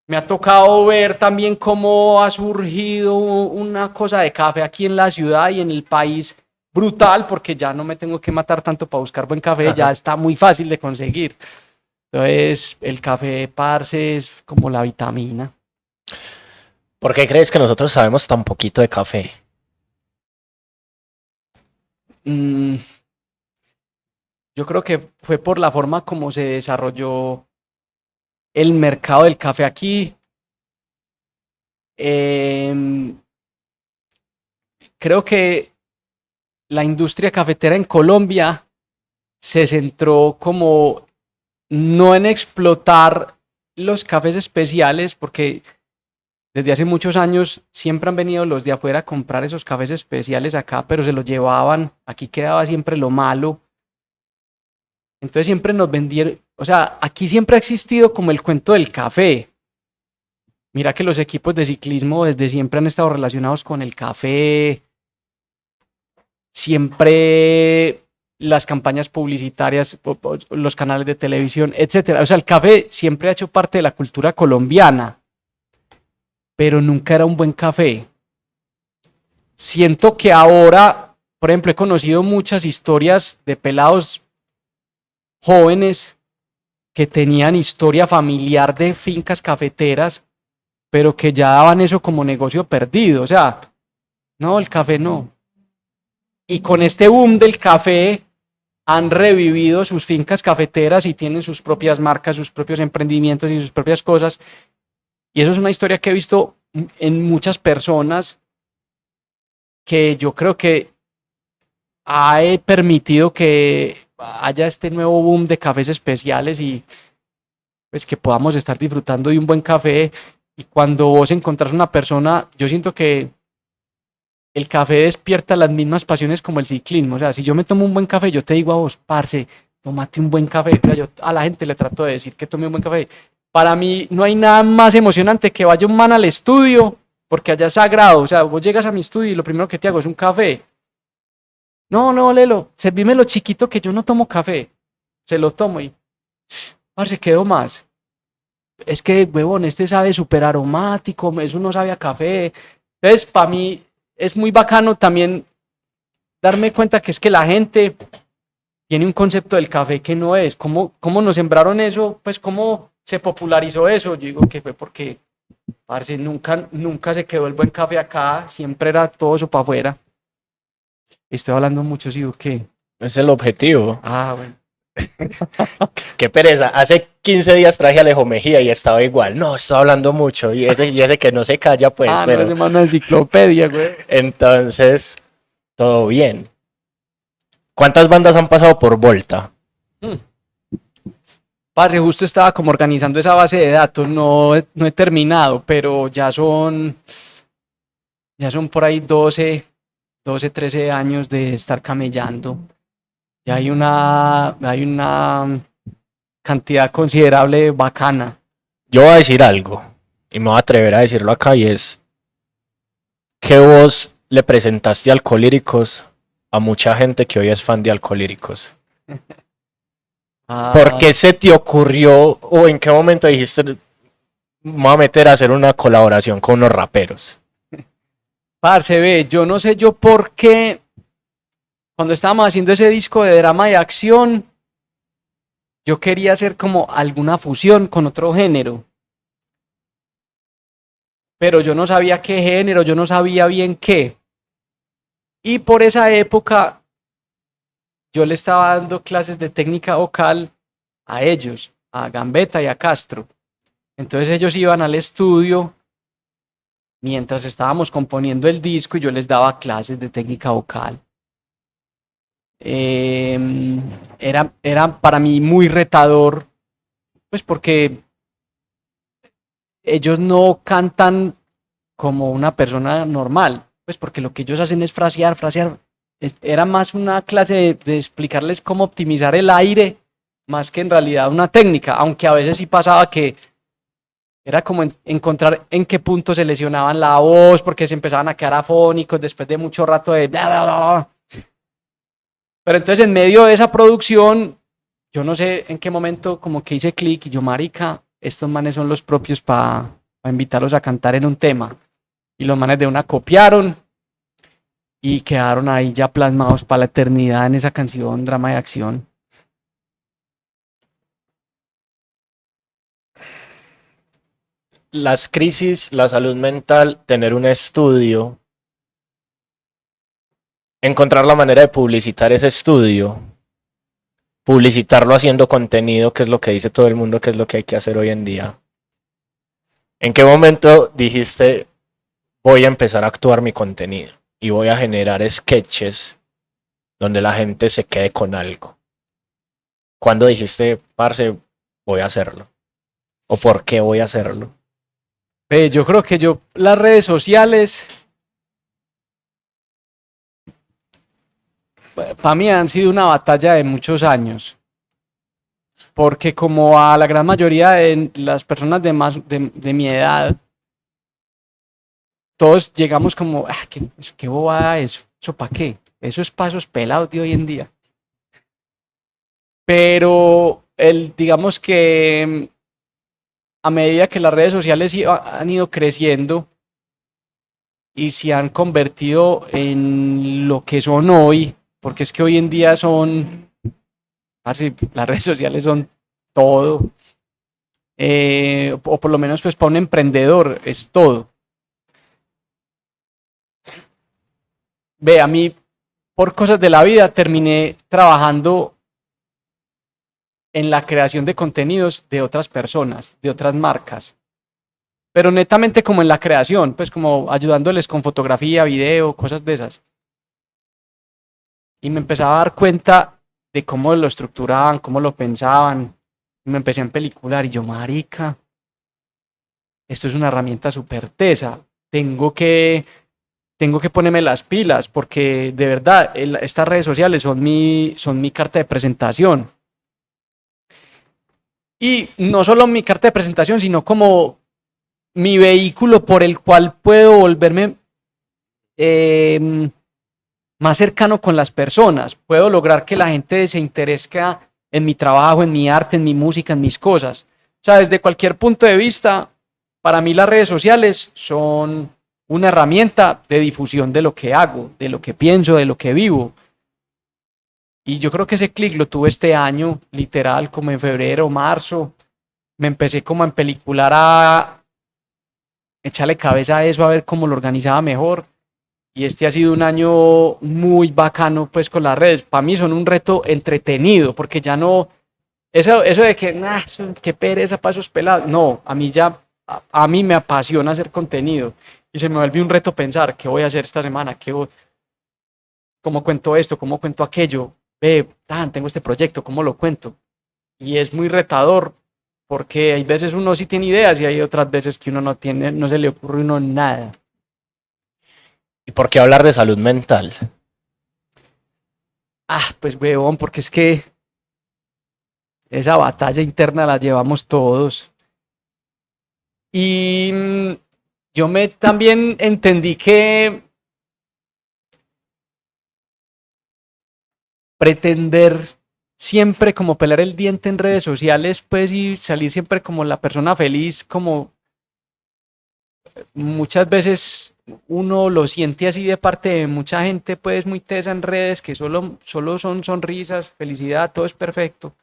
me ha tocado ver también cómo ha surgido una cosa de café aquí en la ciudad y en el país brutal, porque ya no me tengo que matar tanto para buscar buen café, ya está muy fácil de conseguir. Entonces, el café, parce, es como la vitamina. ¿Por qué crees que nosotros sabemos tan poquito de café? Mm, yo creo que fue por la forma como se desarrolló el mercado del café aquí. Em, creo que la industria cafetera en Colombia se centró como no en explotar los cafés especiales, porque desde hace muchos años siempre han venido los de afuera a comprar esos cafés especiales acá, pero se los llevaban, aquí quedaba siempre lo malo. Entonces siempre nos vendieron, o sea, aquí siempre ha existido como el cuento del café. Mira que los equipos de ciclismo desde siempre han estado relacionados con el café. Siempre las campañas publicitarias, los canales de televisión, etcétera. O sea, el café siempre ha hecho parte de la cultura colombiana, pero nunca era un buen café. Siento que ahora, por ejemplo, he conocido muchas historias de pelados jóvenes que tenían historia familiar de fincas cafeteras, pero que ya daban eso como negocio perdido. O sea, no, el café no. Y con este boom del café han revivido sus fincas cafeteras y tienen sus propias marcas, sus propios emprendimientos y sus propias cosas. Y eso es una historia que he visto en muchas personas que yo creo que ha permitido que haya este nuevo boom de cafés especiales y pues que podamos estar disfrutando de un buen café. Y cuando vos encontrás una persona, yo siento que el café despierta las mismas pasiones como el ciclismo. O sea, si yo me tomo un buen café, yo te digo a vos, parce, tómate un buen café. O sea, yo a la gente le trato de decir que tome un buen café. Para mí no hay nada más emocionante que vaya un man al estudio, porque allá es sagrado. O sea, vos llegas a mi estudio y lo primero que te hago es un café. No, Lelo, servímelo chiquito que yo no tomo café. Se lo tomo y, parce, quedo más. Es que, huevón, este sabe súper aromático, eso no sabe a café. Entonces, para mí es muy bacano también darme cuenta que es que la gente tiene un concepto del café que no es. ¿Cómo nos sembraron eso? Pues, ¿cómo se popularizó eso? Yo digo que fue porque, parce, nunca se quedó el buen café acá, siempre era todo eso para afuera. Estoy hablando mucho, ¿sí o qué? Es el objetivo. Ah, bueno. Qué pereza. Hace 15 días traje a Alejo Mejía y estaba igual. No, estaba hablando mucho. Y ese que no se calla, pues. No, es una enciclopedia, güey. Entonces, todo bien. ¿Cuántas bandas han pasado por Volta? Parce, justo estaba como organizando esa base de datos, no he terminado, pero ya son por ahí 12, 13 años de estar camellando. Ya hay una cantidad considerable bacana. Yo voy a decir algo, y me voy a atrever a decirlo acá, y es que vos le presentaste Alcolíricos a mucha gente que hoy es fan de Alcolíricos. ¿Por qué se te ocurrió o en qué momento dijiste, me voy a meter a hacer una colaboración con unos raperos? Parce, ve, yo no sé yo por qué, cuando estábamos haciendo ese disco de drama y acción, yo quería hacer como alguna fusión con otro género. Pero yo no sabía qué género, yo no sabía bien qué. Y por esa época yo le estaba dando clases de técnica vocal a ellos, a Gambetta y a Castro. Entonces ellos iban al estudio mientras estábamos componiendo el disco y yo les daba clases de técnica vocal. Era para mí muy retador, pues porque ellos no cantan como una persona normal, pues porque lo que ellos hacen es frasear. Era más una clase de explicarles cómo optimizar el aire, más que en realidad una técnica, aunque a veces sí pasaba que era como encontrar en qué punto se lesionaban la voz, porque se empezaban a quedar afónicos después de mucho rato de bla, bla, bla. Pero entonces en medio de esa producción, yo no sé en qué momento como que hice clic y yo, marica, estos manes son los propios para invitarlos a cantar en un tema. Y los manes de una copiaron y quedaron ahí ya plasmados para la eternidad en esa canción, drama de acción. Las crisis, la salud mental, tener un estudio, encontrar la manera de publicitar ese estudio, publicitarlo haciendo contenido, que es lo que dice todo el mundo, que es lo que hay que hacer hoy en día. ¿En qué momento dijiste, voy a empezar a actuar mi contenido y voy a generar sketches donde la gente se quede con algo? ¿Cuándo dijiste, parce, voy a hacerlo? ¿O por qué voy a hacerlo? Yo creo que las redes sociales, para mí han sido una batalla de muchos años. Porque como a la gran mayoría de las personas de mi edad, todos llegamos como, ¿qué bobada eso para qué? Eso es para esos pelados de hoy en día. Pero digamos que a medida que las redes sociales han ido creciendo y se han convertido en lo que son hoy, porque es que hoy en día son, las redes sociales son todo, o por lo menos pues para un emprendedor es todo. Ve, a mí por cosas de la vida terminé trabajando en la creación de contenidos de otras personas, de otras marcas, pero netamente como en la creación, pues como ayudándoles con fotografía, video, cosas de esas. Y me empezaba a dar cuenta de cómo lo estructuraban, cómo lo pensaban. Y me empecé a empelicular y yo, marica, esto es una herramienta súper tesa. Tengo que ponerme las pilas porque de verdad estas redes sociales son mi carta de presentación. Y no solo mi carta de presentación, sino como mi vehículo por el cual puedo volverme más cercano con las personas. Puedo lograr que la gente se interese en mi trabajo, en mi arte, en mi música, en mis cosas. O sea, desde cualquier punto de vista, para mí las redes sociales son una herramienta de difusión de lo que hago, de lo que pienso, de lo que vivo. Y yo creo que ese clic lo tuve este año, literal, como en febrero, marzo. Me empecé como a empelicular, a echarle cabeza a eso, a ver cómo lo organizaba mejor. Y este ha sido un año muy bacano pues con las redes. Para mí son un reto entretenido, porque ya no, eso de que, qué pereza para esos pelados. No, a mí a mí me apasiona hacer contenido. Y se me vuelve un reto pensar, ¿qué voy a hacer esta semana? ¿Cómo cuento esto? ¿Cómo cuento aquello? Tengo este proyecto, ¿cómo lo cuento? Y es muy retador, porque hay veces uno sí tiene ideas y hay otras veces que uno no tiene, no se le ocurre uno nada. ¿Y por qué hablar de salud mental? Pues huevón, porque es que esa batalla interna la llevamos todos. Y yo también entendí que pretender siempre como pelar el diente en redes sociales, pues, y salir siempre como la persona feliz, como muchas veces uno lo siente así de parte de mucha gente, pues, muy tesa en redes, que solo son sonrisas, felicidad, todo es perfecto.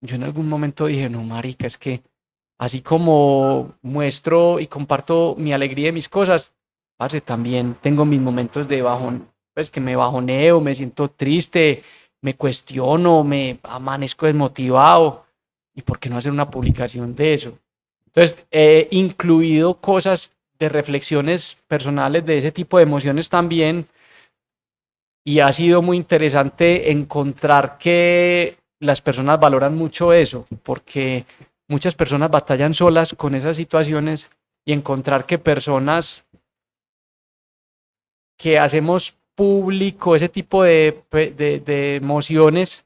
Yo en algún momento dije, no, marica, es que así como muestro y comparto mi alegría y mis cosas, parce, también tengo mis momentos de bajón, pues que me bajoneo, me siento triste, me cuestiono, me amanezco desmotivado. ¿Y por qué no hacer una publicación de eso? Entonces, he incluido cosas de reflexiones personales de ese tipo de emociones también, y ha sido muy interesante encontrar que las personas valoran mucho eso, porque muchas personas batallan solas con esas situaciones, y encontrar que personas que hacemos público ese tipo de emociones,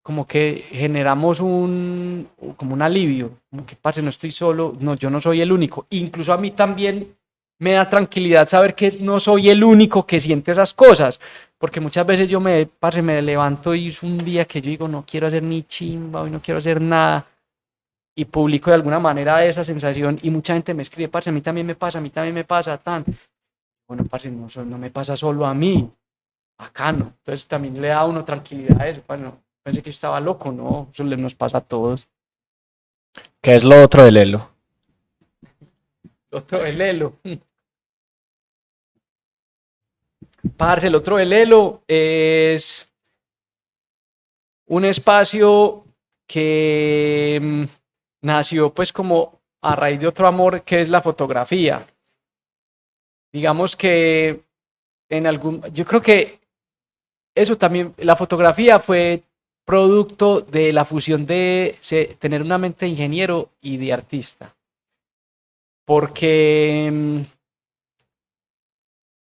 como que generamos como un alivio, como que parce, no estoy solo, no, yo no soy el único. Incluso a mí también me da tranquilidad saber que no soy el único que siente esas cosas, porque muchas veces yo parce, me levanto y es un día que yo digo, no quiero hacer ni chimba, hoy no quiero hacer nada, y publico de alguna manera esa sensación, y mucha gente me escribe, parce, a mí también me pasa, a mí también me pasa, tan. Bueno, parce, no me pasa solo a mí, bacano. Entonces también le da a uno tranquilidad a eso. Bueno, pensé que yo estaba loco, no, eso nos pasa a todos. ¿Qué es lo otro del elo? Otro, el Elo. Parce, el otro, el Elo, es un espacio que nació pues como a raíz de otro amor, que es la fotografía. Digamos que yo creo que eso también, la fotografía fue producto de la fusión de tener una mente de ingeniero y de artista. Porque en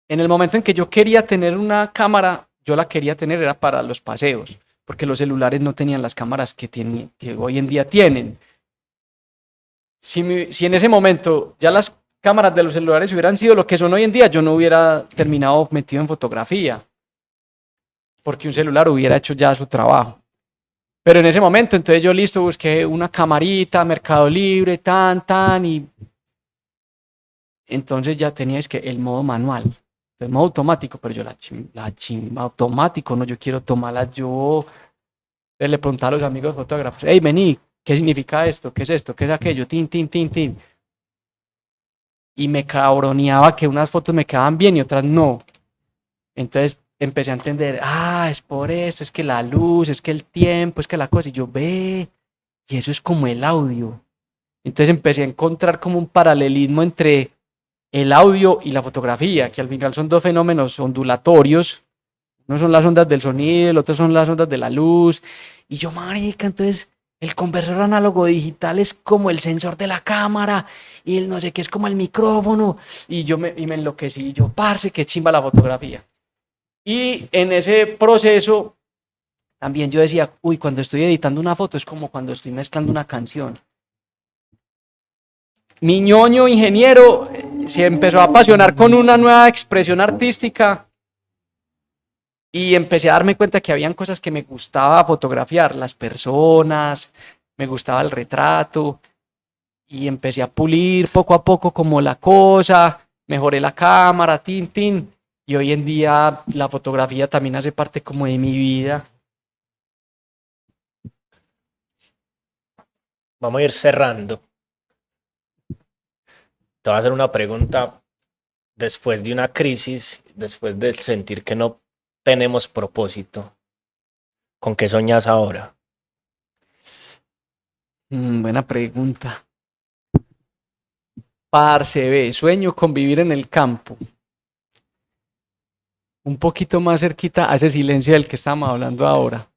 el momento en que yo quería tener una cámara, yo la quería tener era para los paseos, porque los celulares no tenían las cámaras que hoy en día tienen. Si en ese momento ya las cámaras de los celulares hubieran sido lo que son hoy en día, yo no hubiera terminado metido en fotografía, porque un celular hubiera hecho ya su trabajo. Pero en ese momento, entonces yo listo, busqué una camarita, Mercado Libre, y entonces ya teníais que el modo manual, el modo automático, pero yo la chimba automático, no, yo quiero tomarla yo. Le preguntaba a los amigos fotógrafos, hey, vení, ¿qué significa esto? ¿Qué es esto? ¿Qué es aquello? Tin, tin, tin, tin. Y me cabroneaba que unas fotos me quedaban bien y otras no. Entonces empecé a entender, es por eso, es que la luz, es que el tiempo, es que la cosa, y yo ve, y eso es como el audio. Entonces empecé a encontrar como un paralelismo entre el audio y la fotografía, que al final son dos fenómenos ondulatorios. Uno son las ondas del sonido, el otro son las ondas de la luz. Y yo, marica, entonces el conversor análogo digital es como el sensor de la cámara, y el no sé qué es como el micrófono. Y me enloquecí, y yo, parce, qué chimba la fotografía. Y en ese proceso también yo decía, uy, cuando estoy editando una foto es como cuando estoy mezclando una canción. Mi ñoño ingeniero se empezó a apasionar con una nueva expresión artística, y empecé a darme cuenta que habían cosas que me gustaba fotografiar, las personas, me gustaba el retrato, y empecé a pulir poco a poco como la cosa, mejoré la cámara, tin, y hoy en día la fotografía también hace parte como de mi vida. Vamos a ir cerrando. Te voy a hacer una pregunta. Después de una crisis, después de sentir que no tenemos propósito, ¿con qué soñas ahora? Buena pregunta. Parce, ve, sueño con vivir en el campo, un poquito más cerquita a ese silencio del que estamos hablando ahora.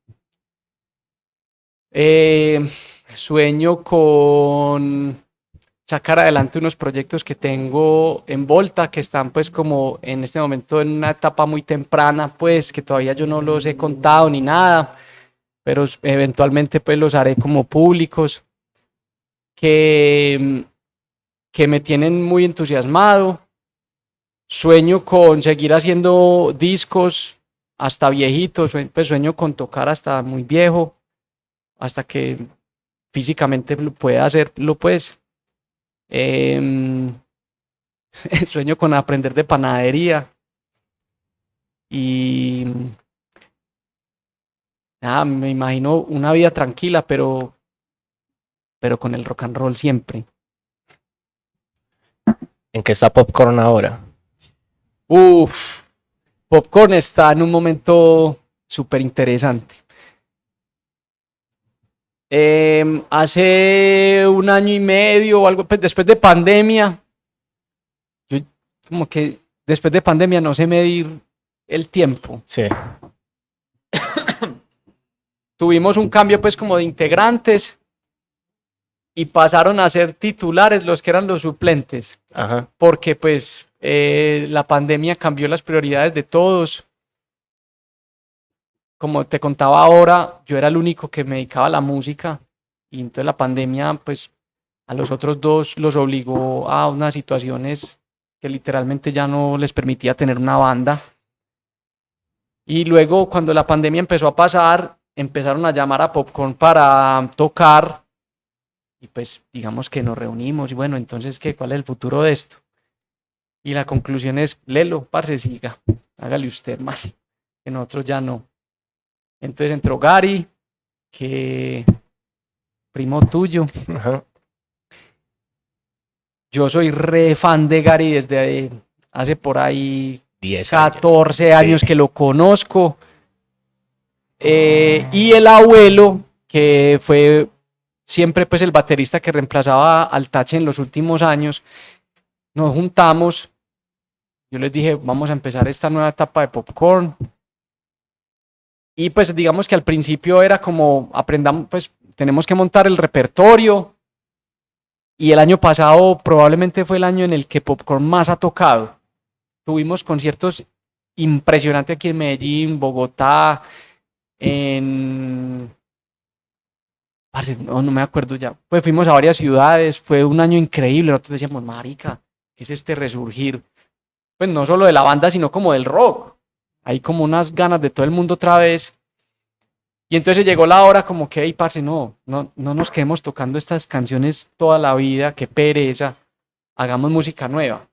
Sueño con sacar adelante unos proyectos que tengo en Volta, que están pues como en este momento en una etapa muy temprana, pues que todavía yo no los he contado ni nada, pero eventualmente pues los haré como públicos, que me tienen muy entusiasmado. Sueño con seguir haciendo discos hasta viejito, pues sueño con tocar hasta muy viejo, hasta que físicamente lo pueda hacerlo, pues. Sueño con aprender de panadería y nada, me imagino una vida tranquila, pero con el rock and roll siempre. ¿En qué está Popcorn ahora? Uf, Popcorn está en un momento súper interesante. Hace un año y medio o algo, pues, después de pandemia, yo como que después de pandemia no sé medir el tiempo. Sí. Tuvimos un cambio pues como de integrantes y pasaron a ser titulares los que eran los suplentes. Ajá. Porque pues la pandemia cambió las prioridades de todos. Como te contaba ahora, yo era el único que me dedicaba a la música y entonces la pandemia pues a los otros dos los obligó a unas situaciones que literalmente ya no les permitía tener una banda. Y luego cuando la pandemia empezó a pasar, empezaron a llamar a Popcorn para tocar y pues digamos que nos reunimos y bueno, entonces ¿qué? ¿Cuál es el futuro de esto? Y la conclusión es, Lelo, parce, siga, hágale usted, mal, que nosotros ya no. Entonces entró Gary, que primo tuyo. Ajá. Yo soy re fan de Gary desde hace por ahí 10 14 años, años sí, que lo conozco. Y el abuelo, que fue siempre pues el baterista que reemplazaba al Tache en los últimos años, nos juntamos. Yo les dije, vamos a empezar esta nueva etapa de Popcorn. Y pues digamos que al principio era como aprendamos, pues tenemos que montar el repertorio. Y el año pasado probablemente fue el año en el que Popcorn más ha tocado. Tuvimos conciertos impresionantes aquí en Medellín, Bogotá, en... No me acuerdo ya. Pues fuimos a varias ciudades, fue un año increíble. Nosotros decíamos, marica, ¿qué es este resurgir? Pues no solo de la banda, sino como del rock. Hay como unas ganas de todo el mundo otra vez. Y entonces llegó la hora como que, hey, parce, no nos quedemos tocando estas canciones toda la vida, qué pereza, hagamos música nueva.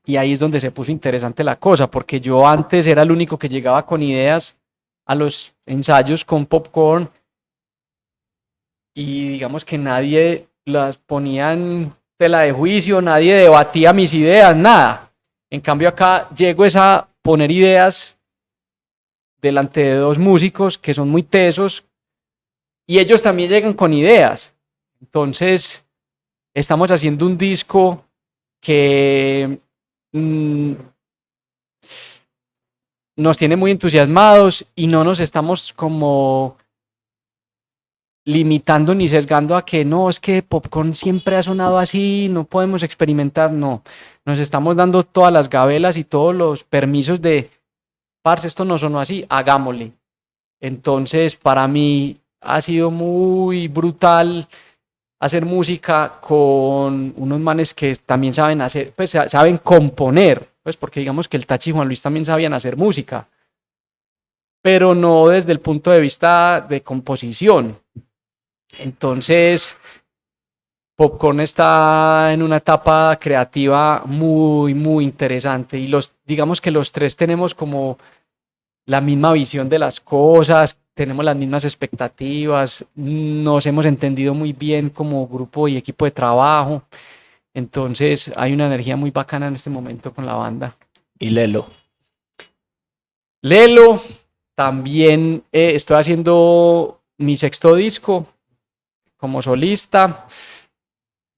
Y ahí es donde se puso interesante la cosa, porque yo antes era el único que llegaba con ideas a los ensayos con Popcorn y digamos que nadie las ponía en tela de juicio, nadie debatía mis ideas, nada. En cambio acá llego a poner ideas delante de dos músicos que son muy tesos y ellos también llegan con ideas. Entonces estamos haciendo un disco que nos tiene muy entusiasmados y no nos estamos como limitando ni sesgando a que no, es que Popcorn siempre ha sonado así, no podemos experimentar, no. Nos estamos dando todas las gabelas y todos los permisos de, parce, esto no sonó así, hagámosle. Entonces, para mí ha sido muy brutal hacer música con unos manes que también saben hacer, pues saben componer, pues porque digamos que el Tachi y Juan Luis también sabían hacer música, pero no desde el punto de vista de composición. Entonces, Popcorn está en una etapa creativa muy, muy interesante y digamos que los tres tenemos como la misma visión de las cosas, tenemos las mismas expectativas, nos hemos entendido muy bien como grupo y equipo de trabajo, entonces hay una energía muy bacana en este momento con la banda. ¿Y Lelo? Lelo, también estoy haciendo mi sexto disco como solista,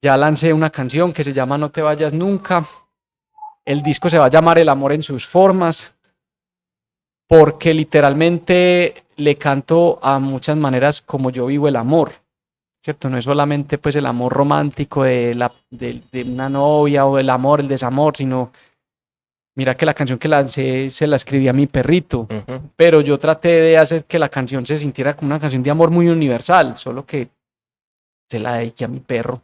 ya lancé una canción que se llama No te vayas nunca, el disco se va a llamar El amor en sus formas, porque literalmente le canto a muchas maneras como yo vivo el amor, ¿cierto? No es solamente pues el amor romántico de una novia o el amor, el desamor, sino Mira que la canción que lancé se la escribí a mi perrito, Ujú. pero yo traté de hacer que la canción se sintiera como una canción de amor muy universal, solo que se la dediqué a mi perro.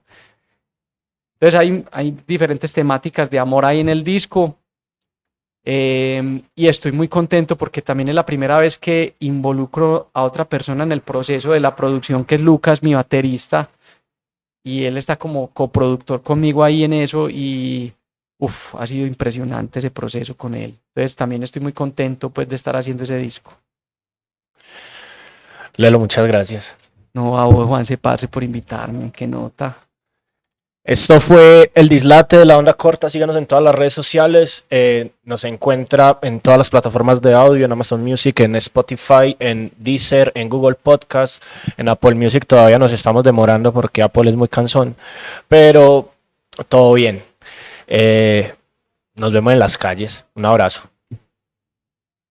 Entonces hay diferentes temáticas de amor ahí en el disco. Y estoy muy contento porque también es la primera vez que involucro a otra persona en el proceso de la producción, que es Lucas, mi baterista, y él está como coproductor conmigo ahí en eso y ha sido impresionante ese proceso con él. Entonces también estoy muy contento pues de estar haciendo ese disco. Lelo, muchas gracias. No, a vos, Juanse, parce, por invitarme, qué nota. Esto fue El Dislate de la Onda Corta. Síganos en todas las redes sociales. Nos encuentra en todas las plataformas de audio, en Amazon Music, en Spotify, en Deezer, en Google Podcast, en Apple Music. Todavía nos estamos demorando porque Apple es muy cansón, pero todo bien. Nos vemos en las calles. Un abrazo.